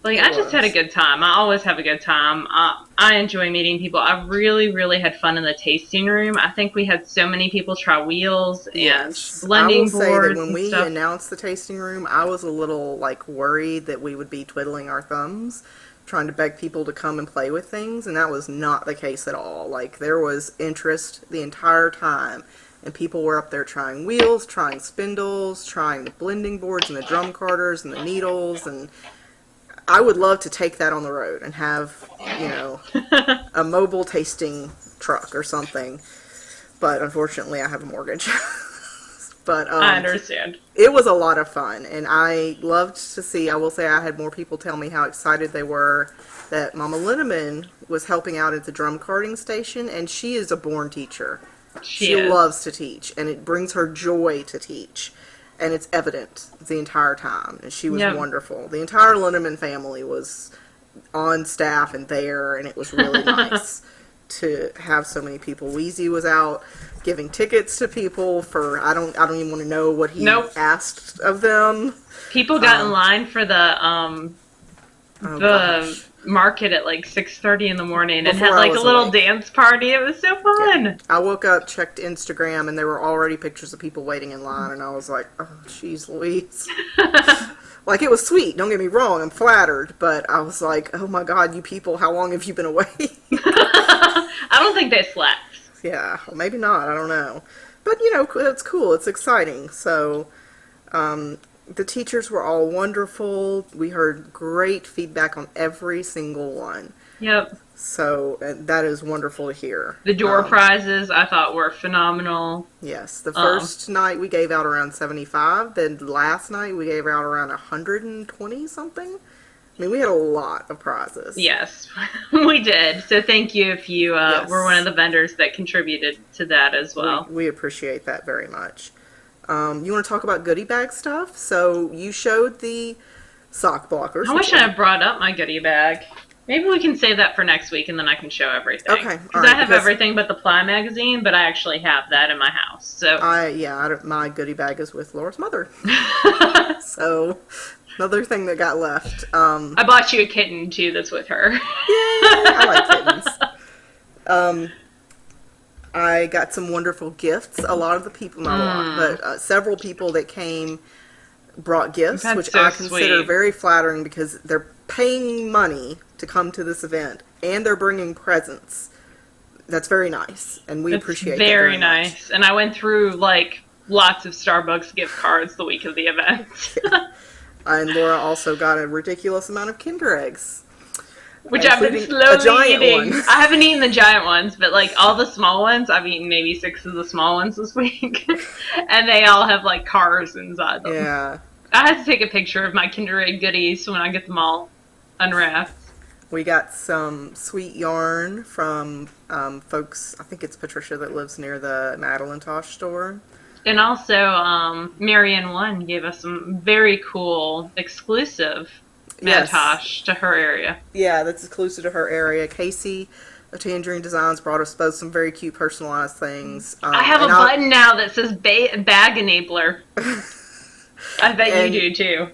Like, I just had a good time. I always have a good time. I enjoy meeting people. I really, really had fun in the tasting room. I think we had so many people try wheels and blending boards. I will say that when we announced the tasting room, I was a little, like, worried that we would be twiddling our thumbs, trying to beg people to come and play with things, and that was not the case at all. Like, there was interest the entire time. And people were up there trying wheels, trying spindles, trying the blending boards and the drum carders and the needles, and I would love to take that on the road and have, you know, a mobile tasting truck or something. But unfortunately, I have a mortgage. But I understand. It was a lot of fun, and I loved to see. I will say I had more people tell me how excited they were that Mama Linneman was helping out at the drum carding station, and she is a born teacher. She loves to teach, and it brings her joy to teach. And it's evident the entire time. And she was wonderful. The entire Linneman family was on staff and there, and it was really nice to have so many people. Wheezy was out giving tickets to people for, I don't even want to know what he asked of them. People got in line for the market at like 6:30 in the morning and Before had I like a was little awake. dance party. It was so fun. Yeah. I woke up, checked Instagram, and there were already pictures of people waiting in line, and I was like, oh, jeez Louise. Like, it was sweet, don't get me wrong, I'm flattered, but I was like, oh my god, you people, how long have you been away? I don't think they slept. Yeah, well, maybe not, I don't know. But, you know, it's cool, it's exciting. So, the teachers were all wonderful. We heard great feedback on every single one. Yep. So, that is wonderful to hear. The door prizes I thought were phenomenal. Yes, the first night we gave out around 75. Then last night we gave out around 120 something. I mean, we had a lot of prizes. Yes, we did. So thank you if you Yes. were one of the vendors that contributed to that as well. We appreciate that very much. You want to talk about goodie bag stuff? So you showed the sock blockers. I wish I had brought up my goodie bag. Maybe we can save that for next week and then I can show everything. Okay. Because I have everything but the Ply magazine, but I actually have that in my house. So my goodie bag is with Laura's mother. So another thing that got left. I bought you a kitten too that's with her. Yay! I like kittens. I got some wonderful gifts. A lot of the people, not a lot, but several people that came brought gifts, That's which so I consider sweet. very flattering because they're paying money to come to this event and they're bringing presents. That's very nice, and we appreciate that very nice. much. And I went through like lots of Starbucks gift cards the week of the event. And Laura also got a ridiculous amount of Kinder Eggs. Which I've been including a slowly giant eating. one. I haven't eaten the giant ones, but like all the small ones, I've eaten maybe 6 of the small ones this week. And they all have like cars inside them. Yeah. I had to take a picture of my Kinder Egg goodies when I get them all unwrapped. We got some sweet yarn from folks, I think it's Patricia that lives near the Madeline store. And also, Marianne One gave us some very cool, exclusive Macintosh to her area. Yeah, that's exclusive to her area. Casey of Tangerine Designs brought us both some very cute personalized things. I have a button now that says Bag Enabler. I bet you do too.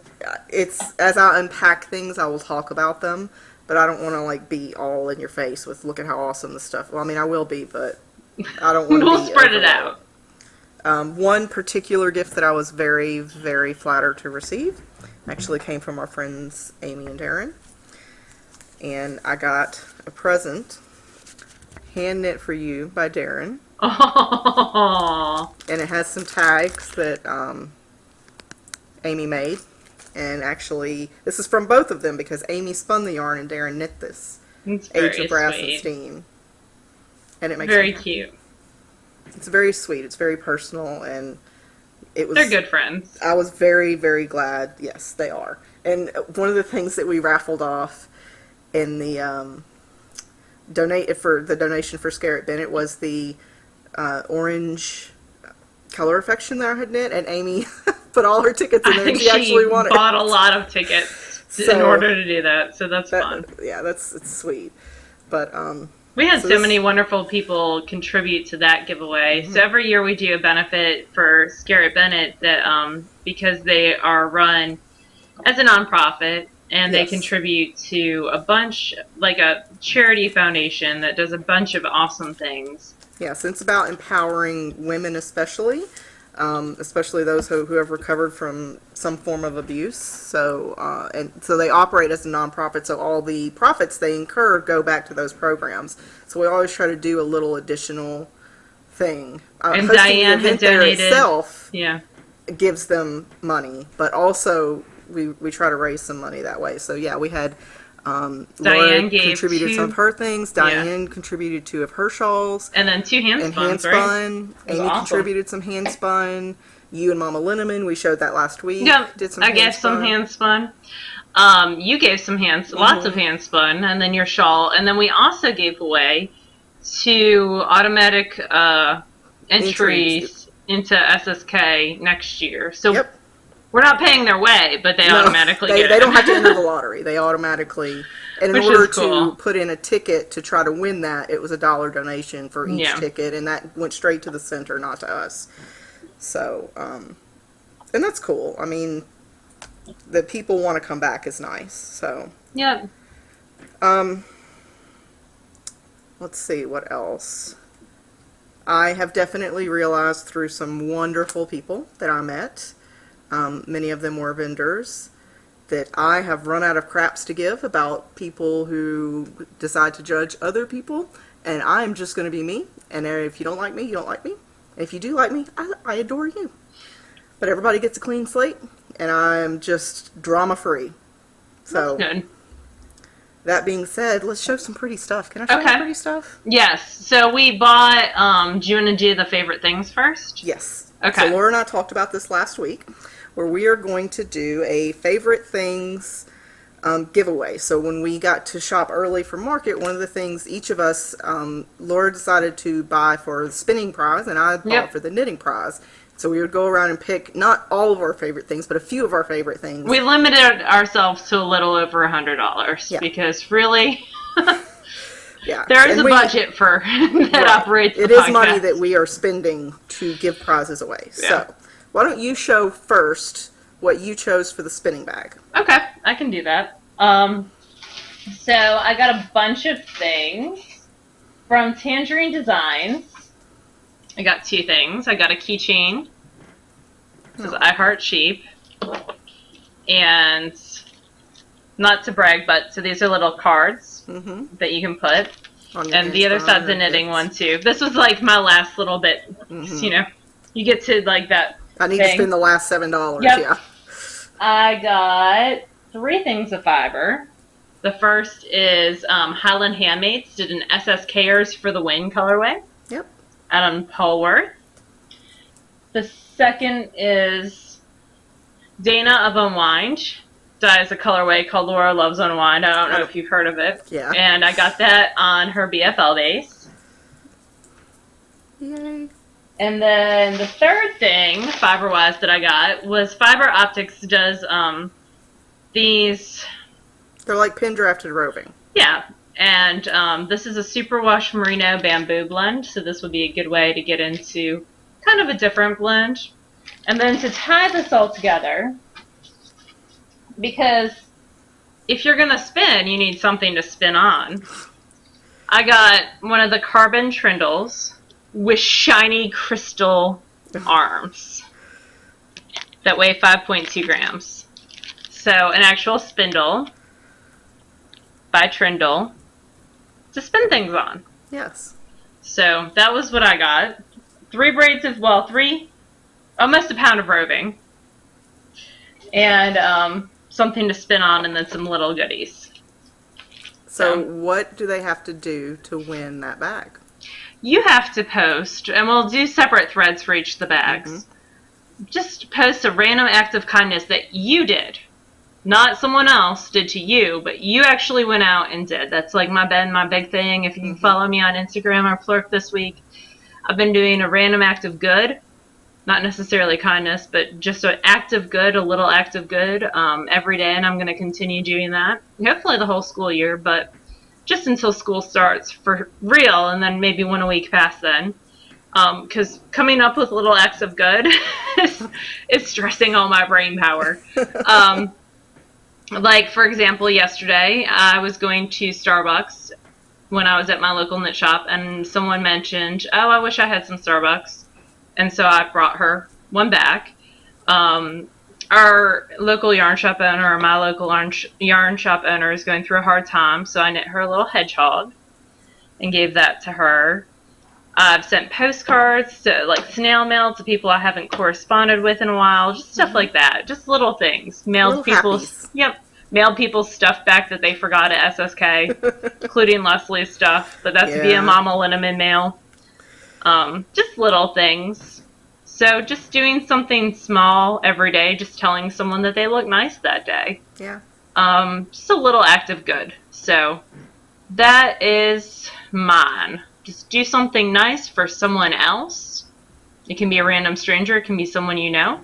It's, as I unpack things, I will talk about them, but I don't want to like be all in your face with look at how awesome the stuff. Well, I mean, I will be, but I don't want to We'll spread it out. One particular gift that I was very, very flattered to receive actually came from our friends Amy and Darren. And I got a present, hand knit for you by Darren. Oh. And it has some tags that Amy made. And actually, this is from both of them because Amy spun the yarn and Darren knit this. It's Age very of Brass sweet. and Steam. And it makes Very cute. It's very sweet. It's very personal, and it was. They're good friends. I was very, very glad. Yes, they are. And one of the things that we raffled off in the donation for Scarrett Bennett was the orange color affection that I had knit, and Amy put all her tickets in there. And she actually won it. Bought a lot of tickets in order to do that, so that's fun. Yeah, it's sweet. But we had so many wonderful people contribute to that giveaway. Mm-hmm. So every year we do a benefit for Scarrett Bennett that because they are run as a nonprofit and they contribute to a bunch, like a charity foundation that does a bunch of awesome things. Yeah, so it's about empowering women especially those who have recovered from some form of abuse. So so they operate as a nonprofit, so all the profits they incur go back to those programs. So we always try to do a little additional thing. And Diane had donated. Itself gives them money, but also we try to raise some money that way. So yeah, we had Laura contributed some of her things. Diane contributed 2 of her shawls. And then 2 hand spun. Right? Amy contributed some hand spun. You and Mama Linneman, we showed that last week. Yeah, did some I gave some hand spun. You gave some lots of hand spun, and then your shawl. And then we also gave away 2 automatic entries into SSK next year. So we're not paying their way, but they automatically get it. They don't have to enter the lottery. They automatically, and in order to put in a ticket to try to win that, it was a $1 donation for each ticket, and that went straight to the center, not to us. So, and that's cool. I mean, that people want to come back is nice. So, Let's see, what else? I have definitely realized through some wonderful people that I met, many of them were vendors, that I have run out of craps to give about people who decide to judge other people, and I'm just going to be me, and if you don't like me, you don't like me. And if you do like me, I adore you. But everybody gets a clean slate, and I'm just drama-free. So, that's good. That being said, let's show some pretty stuff. Can I show you pretty stuff? Yes. So we bought, do you want to do the favorite things first? Yes. Okay. So Laura and I talked about this last week, where we are going to do a favorite things giveaway. So when we got to shop early for market, one of the things each of us, Laura decided to buy for the spinning prize, and I bought for the knitting prize. So we would go around and pick not all of our favorite things, but a few of our favorite things. We limited ourselves to a little over $100 because really, there is a budget for that operates the podcast. It is money that we are spending to give prizes away. Yeah. So why don't you show first what you chose for the spinning bag? Okay, I can do that. So I got a bunch of things from Tangerine Designs. I got two things. I got a keychain. It says I Heart Sheep. And not to brag, but so these are little cards that you can put. And the other side's a knitting one too. This was like my last little bit. You know, you get to like that. I need to spend the last $7. Yep. Yeah. I got 3 things of fiber. The first is Highland Handmaids did an SSKers for the Win colorway. Yep. Out on Polworth. The second is Dana of Unwind. Dyes a colorway called Laura Loves Unwind. I don't know if you've heard of it. Yeah. And I got that on her BFL base. Yay. And then the third thing, fiber-wise, that I got was Fiber Optics does these... They're like pin drafted roving. Yeah. And this is a superwash merino bamboo blend, so this would be a good way to get into kind of a different blend. And then to tie this all together, because if you're going to spin, you need something to spin on. I got one of the carbon trindles with shiny crystal arms that weigh 5.2 grams. So an actual spindle by Trindle to spin things on. Yes. So that was what I got. 3 braids of, well, almost a pound of roving. And something to spin on, and then some little goodies. So what do they have to do to win that bag? You have to post, and we'll do separate threads for each of the bags. Just post a random act of kindness that you did. Not someone else did to you, but you actually went out and did. That's like my big thing. If you follow me on Instagram or Flirk this week, I've been doing a random act of good. Not necessarily kindness, but just an act of good, a little act of good every day, and I'm going to continue doing that. Hopefully the whole school year, but just until school starts for real, and then maybe 1 a week past then. Because coming up with little acts of good is stressing all my brain power. Like, for example, yesterday, I was going to Starbucks when I was at my local knit shop, and someone mentioned, oh, I wish I had some Starbucks. And so I brought her one back. Our local yarn shop owner, or my local yarn shop owner, is going through a hard time, so I knit her a little hedgehog and gave that to her. I've sent postcards, to, like snail mail, to people I haven't corresponded with in a while, just stuff like that, just little things. Mailed people's stuff back that they forgot at SSK, including Leslie's stuff, but that's via Mama Linneman mail. Just little things. So just doing something small every day, just telling someone that they look nice that day. Yeah. Just a little act of good. So that is mine. Just do something nice for someone else. It can be a random stranger. It can be someone you know.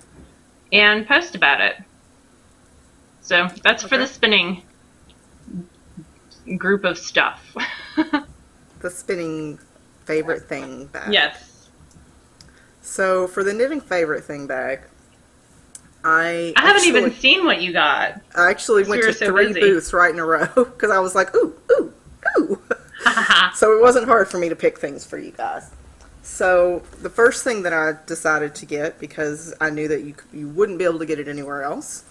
And post about it. So that's for the spinning group of stuff. The spinning favorite thing bag. Yes. So for the knitting favorite thing bag, I haven't even seen what you got. I actually went to so 3 busy. booths right in a row because I was like, ooh, ooh, ooh. So it wasn't hard for me to pick things for you guys. So the first thing that I decided to get, because I knew that you wouldn't be able to get it anywhere else,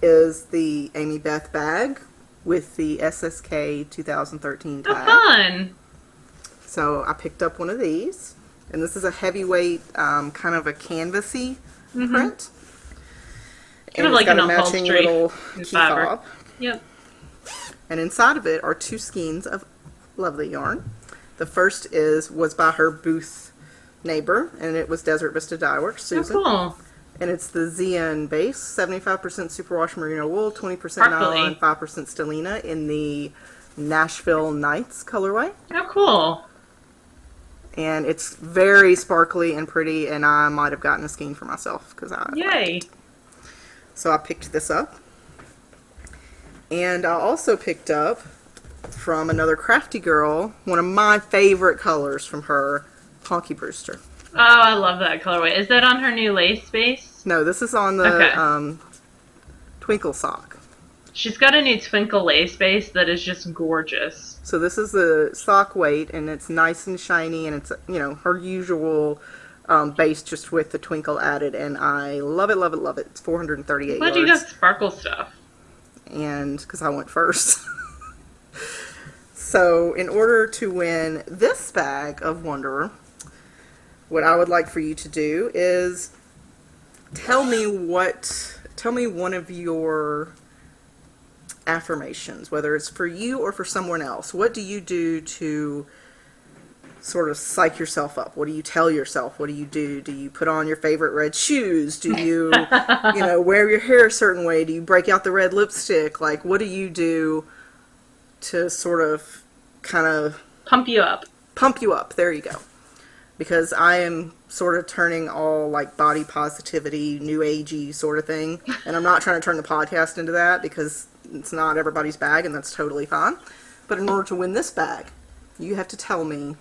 is the Amy Beth bag with the SSK 2013 tag. Oh, fun! So I picked up one of these, and this is a heavyweight, kind of a canvasy print. Kind of like an upholstery little key fob. Yep. And inside of it are 2 skeins of lovely yarn. The first was by her booth neighbor, and it was Desert Vista Dye Works, Susan. Oh, cool. And it's the ZN base, 75% superwash merino wool, 20% nylon, 5% stellina in the Nashville Nights colorway. Oh, cool. And it's very sparkly and pretty, and I might have gotten a skein for myself because I Yay. So I picked this up. And I also picked up from another crafty girl one of my favorite colors from her, Honky Brewster. Oh, I love that colorway. Is that on her new lace base? No, this is on the Twinkle sock. She's got a new twinkle lace base that is just gorgeous. So this is the sock weight, and it's nice and shiny, and it's, you know, her usual base just with the twinkle added, and I love it, love it, love it. It's 438 Glad you got sparkle stuff. And because I went first. So in order to win this bag of Wanderer, what I would like for you to do is tell me one of your affirmations, whether it's for you or for someone else. What do you do to sort of psych yourself up? What do you tell yourself? What do you do? Do you put on your favorite red shoes? Do you, wear your hair a certain way? Do you break out the red lipstick? Like, what do you do to sort of kind of pump you up? Pump you up. There you go. Because I am sort of turning all like body positivity, new agey sort of thing. And I'm not trying to turn the podcast into that because it's not everybody's bag, and that's totally fine. But in order to win this bag, you have to tell me,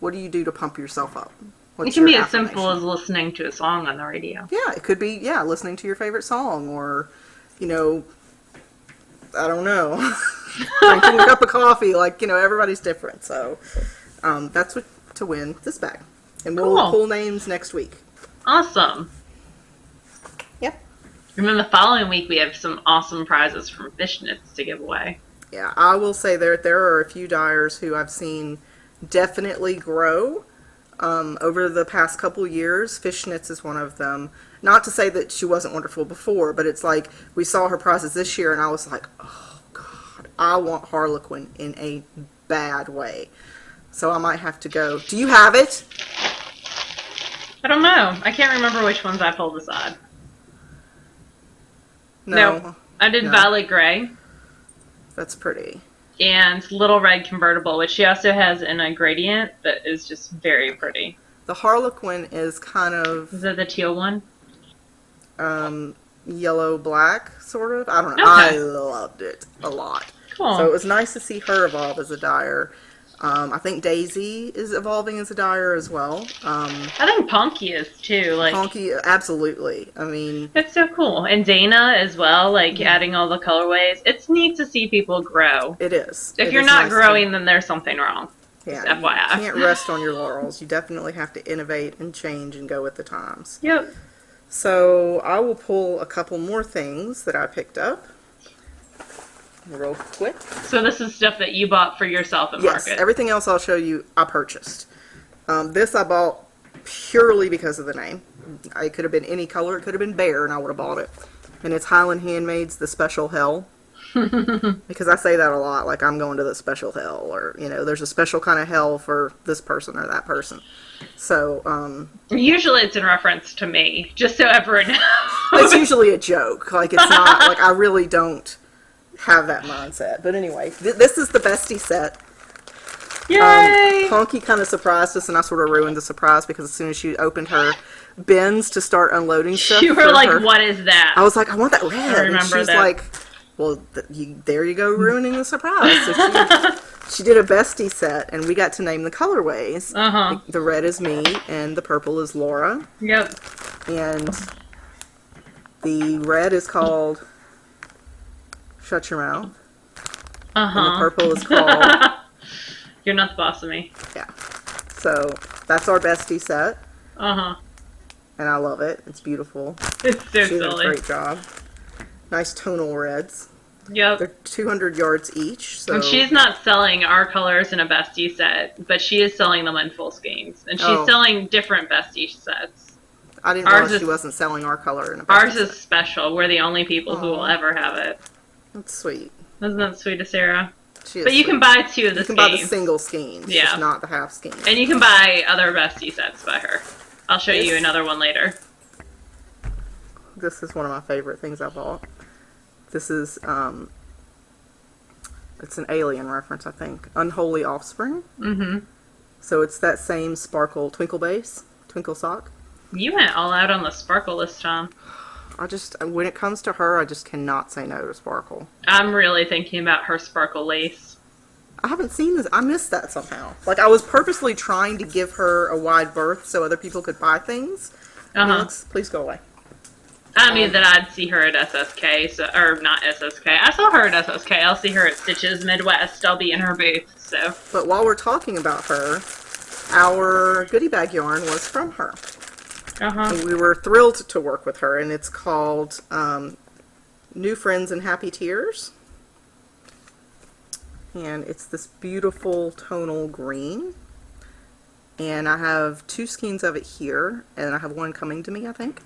what do you do to pump yourself up? It can be as simple as listening to a song on the radio. Yeah, it could be, listening to your favorite song, or, I don't know, drinking a cup of coffee. Like, everybody's different. So that's what to win this bag. And we'll pull names next week. Awesome. Yep. And then the following week, we have some awesome prizes from Fishnets to give away. Yeah, I will say there are a few dyers who I've seen definitely grow over the past couple years. Fishnets is one of them. Not to say that she wasn't wonderful before, but it's like we saw her prizes this year, and I was like, oh, God, I want Harlequin in a bad way. So I might have to go. Do you have it? I don't know. I can't remember which ones I pulled aside. No. I did Violet Gray. That's pretty. And Little Red Convertible, which she also has in a gradient that is just very pretty. The Harlequin is kind of... Is that the teal one? Yellow-black, sort of. I don't know. Okay. I loved it a lot. Cool. So it was nice to see her evolve as a dyer. I think Daisy is evolving as a dyer as well. I think Ponky is too. Ponky, absolutely. I mean, it's so cool. And Dana as well, adding all the colorways. It's neat to see people grow. It is. If you're not growing, then there's something wrong. Yeah, just FYI. You can't rest on your laurels. You definitely have to innovate and change and go with the times. Yep. So I will pull a couple more things that I picked up real quick. So this is stuff that you bought for yourself at Market? Yes, everything else I'll show you I purchased. This I bought purely because of the name. It could have been any color. It could have been bear and I would have bought it. And it's Highland Handmaid's The Special Hell. Because I say that a lot, like I'm going to the special hell, or, there's a special kind of hell for this person or that person. So, usually it's in reference to me, just so everyone knows. It's usually a joke. Like, it's not, like, I really don't have that mindset. But anyway, this is the bestie set. Yay! Honky kind of surprised us, and I sort of ruined the surprise because as soon as she opened her bins to start unloading stuff, you were like, "What is that?" I was like, "I want that red." I remember and she's that. Like, "Well, there you go, ruining the surprise." So she did a bestie set, and we got to name the colorways. The red is me, and the purple is Laura. Yep. And The red is called Shut Your Mouth. Uh-huh. And the purple is called... You're not the boss of me. Yeah. So, that's our bestie set. Uh-huh. And I love it. It's beautiful. It's so She did a silly. great job. Nice tonal reds. Yep. They're 200 yards each. So. And she's not selling our colors in a bestie set, but she is selling them in full skeins. And she's selling different bestie sets. I didn't realize she wasn't selling our color in a bestie Ours set. is special. We're the only people who will ever have it. That's sweet. Isn't that sweet of Sarah? But you can buy 2 of the skeins. You can buy the single skeins, just not the half skeins. And you can buy other bestie sets by her. I'll show you another one later. This is one of my favorite things I bought. This is, it's an Alien reference, I think. Unholy Offspring. Mm-hmm. So it's that same sparkle twinkle base, twinkle sock. You went all out on the sparkle this time. When it comes to her, I just cannot say no to sparkle. I'm really thinking about her sparkle lace. I haven't seen this. I missed that somehow. Like, I was purposely trying to give her a wide berth so other people could buy things. Alex, please go away. I knew that I'd see her at SSK, or not SSK. I saw her at SSK. I'll see her at Stitches Midwest. I'll be in her booth, so. But while we're talking about her, our goodie bag yarn was from her. And we were thrilled to work with her, and it's called New Friends and Happy Tears. And it's this beautiful tonal green. And I have 2 skeins of it here, and I have one coming to me, I think.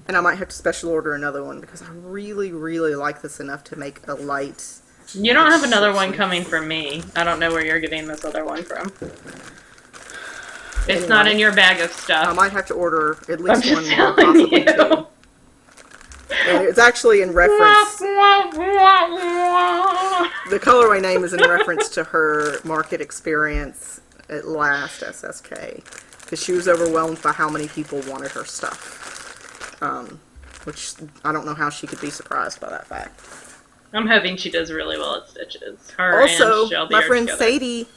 And I might have to special order another one because I really, really like this enough to make a light. You don't have another one coming from me. I don't know where you're getting this other one from. It's not in your bag of stuff. I might have to order at least one more, possibly 2. And it's actually in reference... The colorway name is in reference to her market experience at last SSK. Because she was overwhelmed by how many people wanted her stuff. Which, I don't know how she could be surprised by that fact. I'm hoping she does really well at Stitches. Her Also, and Shelby my friend together. Sadie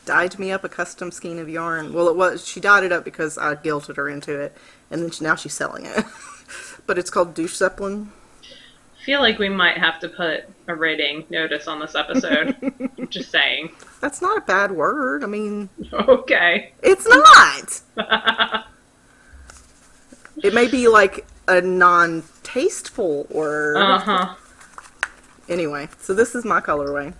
dyed me up a custom skein of yarn. Well, she dyed it up because I guilted her into it, and then now she's selling it. But it's called Douche Zeppelin. I feel like we might have to put a rating notice on this episode. I'm just saying. That's not a bad word. I mean... Okay. It's not! It may be like a non-tasteful word. Uh-huh. Anyway, so this is my colorway.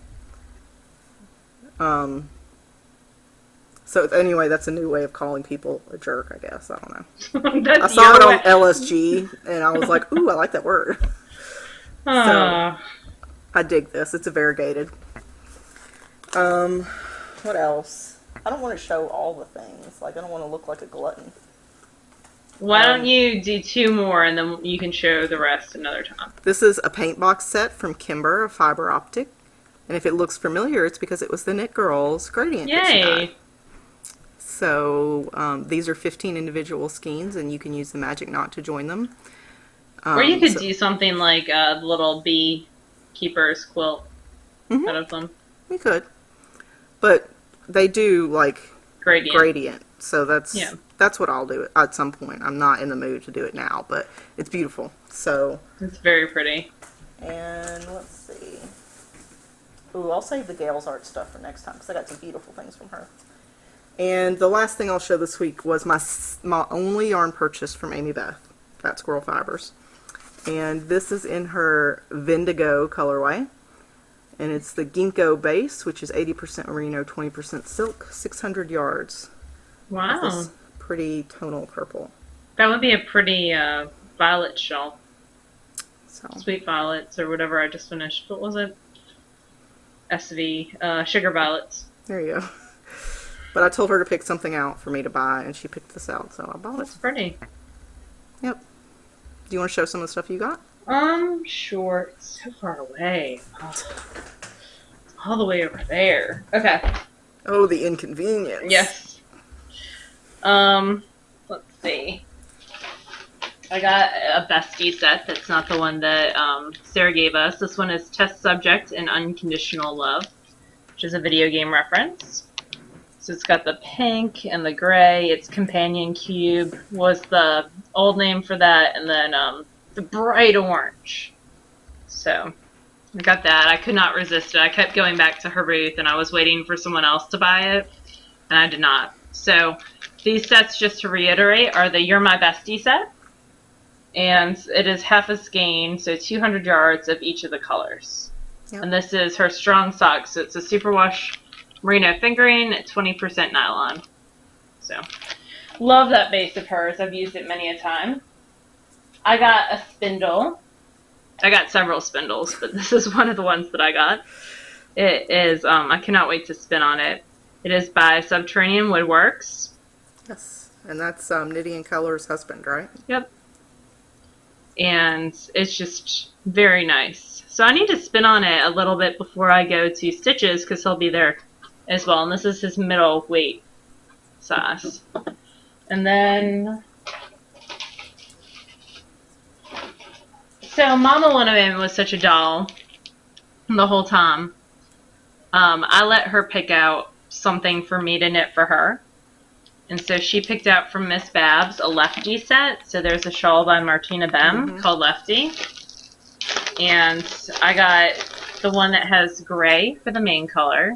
So anyway, that's a new way of calling people a jerk, I guess. I don't know. I saw it on LSG, and I was like, ooh, I like that word. So, I dig this. It's a variegated. What else? I don't want to show all the things. Like, I don't want to look like a glutton. Why don't you do 2 more, and then you can show the rest another time. This is a paint box set from Kimber of Fiber Optic. And if it looks familiar, it's because it was the TheKnitGirll's gradient that she got. So, these are 15 individual skeins, and you can use the magic knot to join them. Or you could do something like a little beekeeper's quilt out of them. We could. But they do, like, gradient. So that's what I'll do at some point. I'm not in the mood to do it now, but it's beautiful. So it's very pretty. And let's see. Ooh, I'll save the Gales art stuff for next time because I got some beautiful things from her. And the last thing I'll show this week was my only yarn purchase from Amy Beth, Fat Squirrel Fibers. And this is in her Vindigo colorway. And it's the Ginkgo base, which is 80% merino, 20% silk, 600 yards. Wow. This pretty tonal purple. That would be a pretty violet shawl. So. Sweet violets or whatever I just finished. What was it? SV. Sugar violets. There you go. But I told her to pick something out for me to buy, and she picked this out, so I bought it. It's pretty. Yep. Do you want to show some of the stuff you got? Sure. It's so far away. Oh. All the way over there. Okay. Oh, the inconvenience. Yes. Let's see. I got a bestie set that's not the one that Sarah gave us. This one is Test Subject and Unconditional Love, which is a video game reference. So it's got the pink and the gray. It's Companion Cube was the old name for that, and then the bright orange. So I got that. I could not resist it. I kept going back to her booth, and I was waiting for someone else to buy it, and I did not. So these sets, just to reiterate, are the You're My Bestie set, and it is half a skein, so 200 yards of each of the colors. Yep. And this is her strong sock, so it's a superwash merino fingering, 20% nylon. So love that base of hers. I've used it many a time. I got a spindle. I got several spindles, but this is one of the ones that I got. It is, I cannot wait to spin on it. It is by Subterranean Woodworks. Yes, and that's Knitty and Color's husband, right? Yep. And it's just very nice. So I need to spin on it a little bit before I go to Stitches, because he'll be there as well. And this is his middle weight size. And then... So Mama Linneman was such a doll the whole time. I let her pick out something for me to knit for her. And so she picked out from Miss Babs a Lefty set. So there's a shawl by Martina Bem called Lefty. And I got the one that has gray for the main color.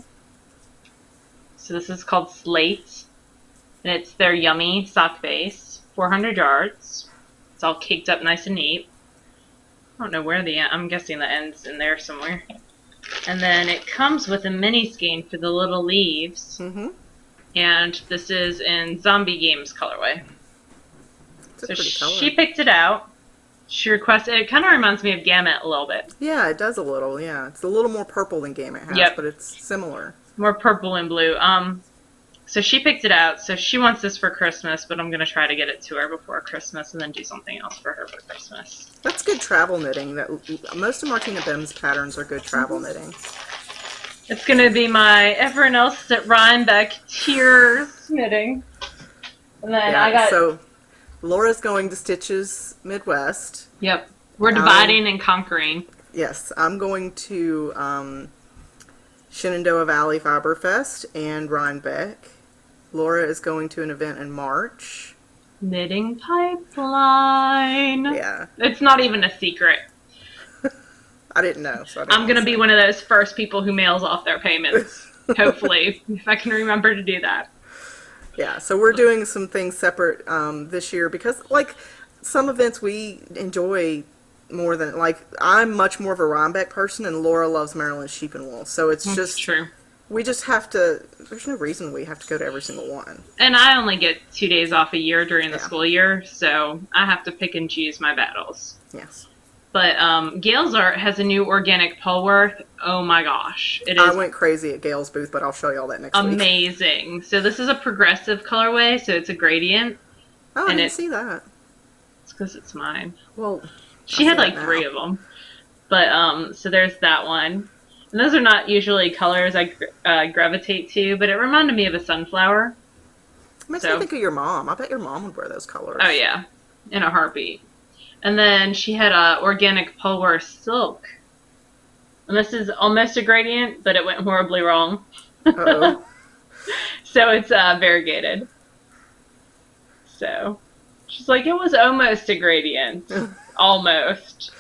So this is called Slate. And it's their Yummy sock base. 400 yards. It's all caked up nice and neat. I don't know where the end, I'm guessing the end's in there somewhere. And then it comes with a mini skein for the little leaves. And this is in Zombie Games colorway. So she picked it out. She requested, it kind of reminds me of Gamut a little bit. Yeah, it does a little, yeah. It's a little more purple than Gamut has, but it's similar. More purple and blue. So she picked it out. So she wants this for Christmas, but I'm going to try to get it to her before Christmas and then do something else for her for Christmas. That's good travel knitting. Most of Martina Bem's patterns are good travel knitting. It's going to be my everyone else at Rhinebeck Tears knitting. And then I got... So Laura's going to Stitches Midwest. Yep. We're dividing and conquering. Yes. I'm going to Shenandoah Valley Fiber Fest and Rhinebeck. Laura is going to an event in March. Knitting pipeline. Yeah. It's not even a secret. I didn't know. So I'm going to be one of those first people who mails off their payments. Hopefully, if I can remember to do that. Yeah, so we're doing some things separate this year because, like, some events we enjoy more than, like, I'm much more of a Rhinebeck person and Laura loves Maryland sheep and wool. So it's just true. We just have to, there's no reason we have to go to every single one. And I only get 2 days off a year during the school year, so I have to pick and choose my battles. Yes. But Gail's Art has a new organic Polworth. Oh my gosh. It is I went crazy at Gail's booth, but I'll show you all that next week. Amazing. So this is a progressive colorway, so it's a gradient. Oh, I didn't see that. It's because it's mine. Well, she had like 3 of them. But, so there's that one. And those are not usually colors I gravitate to, but it reminded me of a sunflower. It makes me think of your mom. I bet your mom would wear those colors. Oh, yeah. In a heartbeat. And then she had a organic Polworth silk. And this is almost a gradient, but it went horribly wrong. Uh-oh. So it's variegated. So she's like, it was almost a gradient. Almost.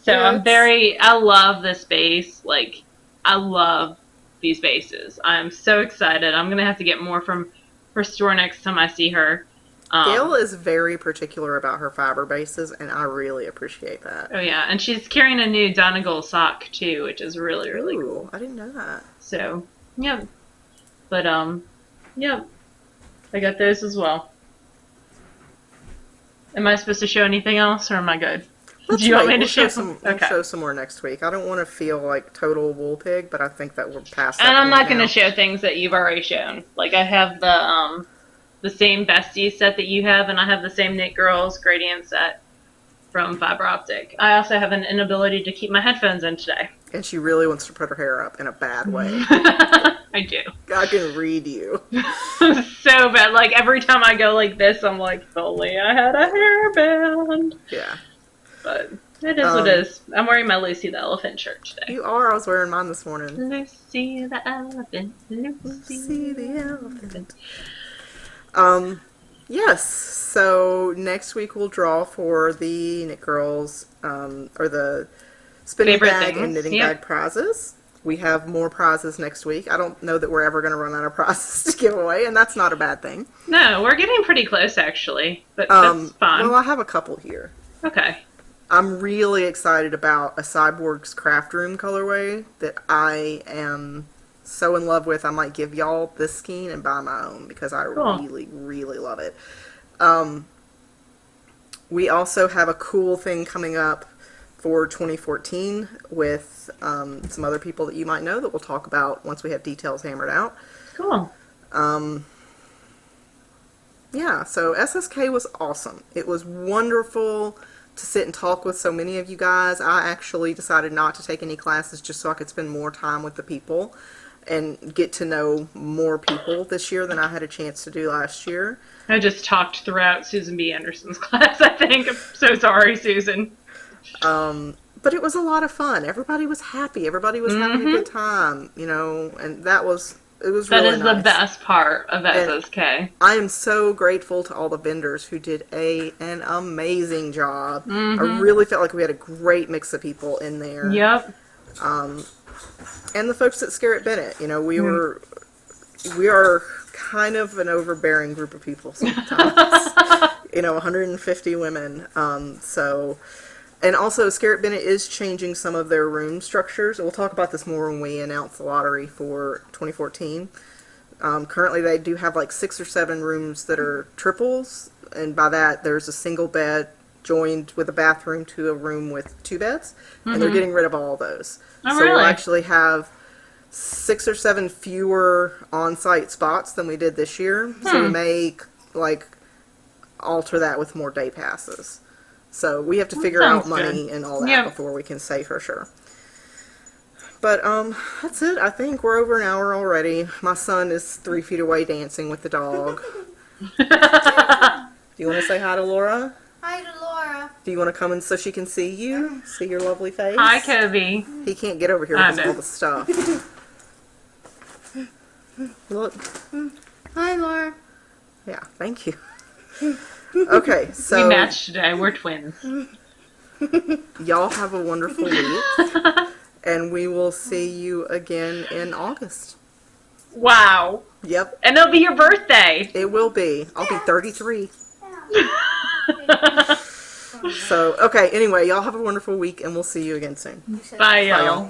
So yes. I love this base. Like, I love these bases. I'm so excited. I'm going to have to get more from her store next time I see her. Gail is very particular about her fiber bases, and I really appreciate that. Oh, yeah. And she's carrying a new Donegal sock, too, which is really, really cool. I didn't know that. So, yeah. But, yeah. I got those as well. Am I supposed to show anything else, or am I good? Do you want me to show some? We'll show some more next week. I don't want to feel like total wool pig, but I think that we're past that. And I'm not going to show things that you've already shown. Like, I have the same Besties set that you have, and I have the same TheKnitGirlls gradient set from Fiber Optic. I also have an inability to keep my headphones in today. And she really wants to put her hair up in a bad way. I do. I can read you. So bad. Like, every time I go like this, I'm like, if only I had a hairband. Yeah. But it is what it is. I'm wearing my Lucy the Elephant shirt today. You are. I was wearing mine this morning. Lucy the Elephant. Lucy the Elephant. Yes. So next week we'll draw for the Knit Girls, or the spinning Favorite bag things. and knitting bag prizes. We have more prizes next week. I don't know that we're ever going to run out of prizes to give away, and that's not a bad thing. No, we're getting pretty close, actually. But that's fine. Well, I have a couple here. Okay. I'm really excited about a Cyborg's Craft Room colorway that I am so in love with. I might give y'all this skein and buy my own because I really, really love it. We also have a cool thing coming up for 2014 with some other people that you might know that we'll talk about once we have details hammered out. Cool. Yeah, so SSK was awesome. It was wonderful to sit and talk with so many of you guys. I actually decided not to take any classes just so I could spend more time with the people and get to know more people this year than I had a chance to do last year. I just talked throughout Susan B. Anderson's class, I think. I'm so sorry, Susan. But it was a lot of fun. Everybody was happy. Everybody was having a good time, you know, and it was really nice. That is the best part of SSK. And I am so grateful to all the vendors who did an amazing job. I really felt like we had a great mix of people in there. Yep. And the folks at Scarrett Bennett, you know, we are kind of an overbearing group of people sometimes. You know, 150 women. And also, Scarrett Bennett is changing some of their room structures. We'll talk about this more when we announce the lottery for 2014. Currently, they do have like 6 or 7 rooms that are triples, and by that, there's a single bed joined with a bathroom to a room with 2 beds, and they're getting rid of all those. Oh, so really? we'll actually have 6 or 7 fewer on-site spots than we did this year. So we may like alter that with more day passes. So we have to figure out money and all that before we can say for sure. But that's it. I think we're over an hour already. My son is 3 feet away dancing with the dog. Do you want to say hi to Laura? Hi to Laura. Do you want to come in so she can see you? See your lovely face? Hi, Kobe. He can't get over here because of all the stuff. Look. Hi, Laura. Yeah, thank you. Okay, so We matched today. We're twins. y'all have a wonderful week, and we will see you again in August. Wow. Yep, And it'll be your birthday. it will be. I'll be 33. So, okay, anyway, y'all have a wonderful week, and we'll see you again soon. Bye, Bye, y'all. y'all.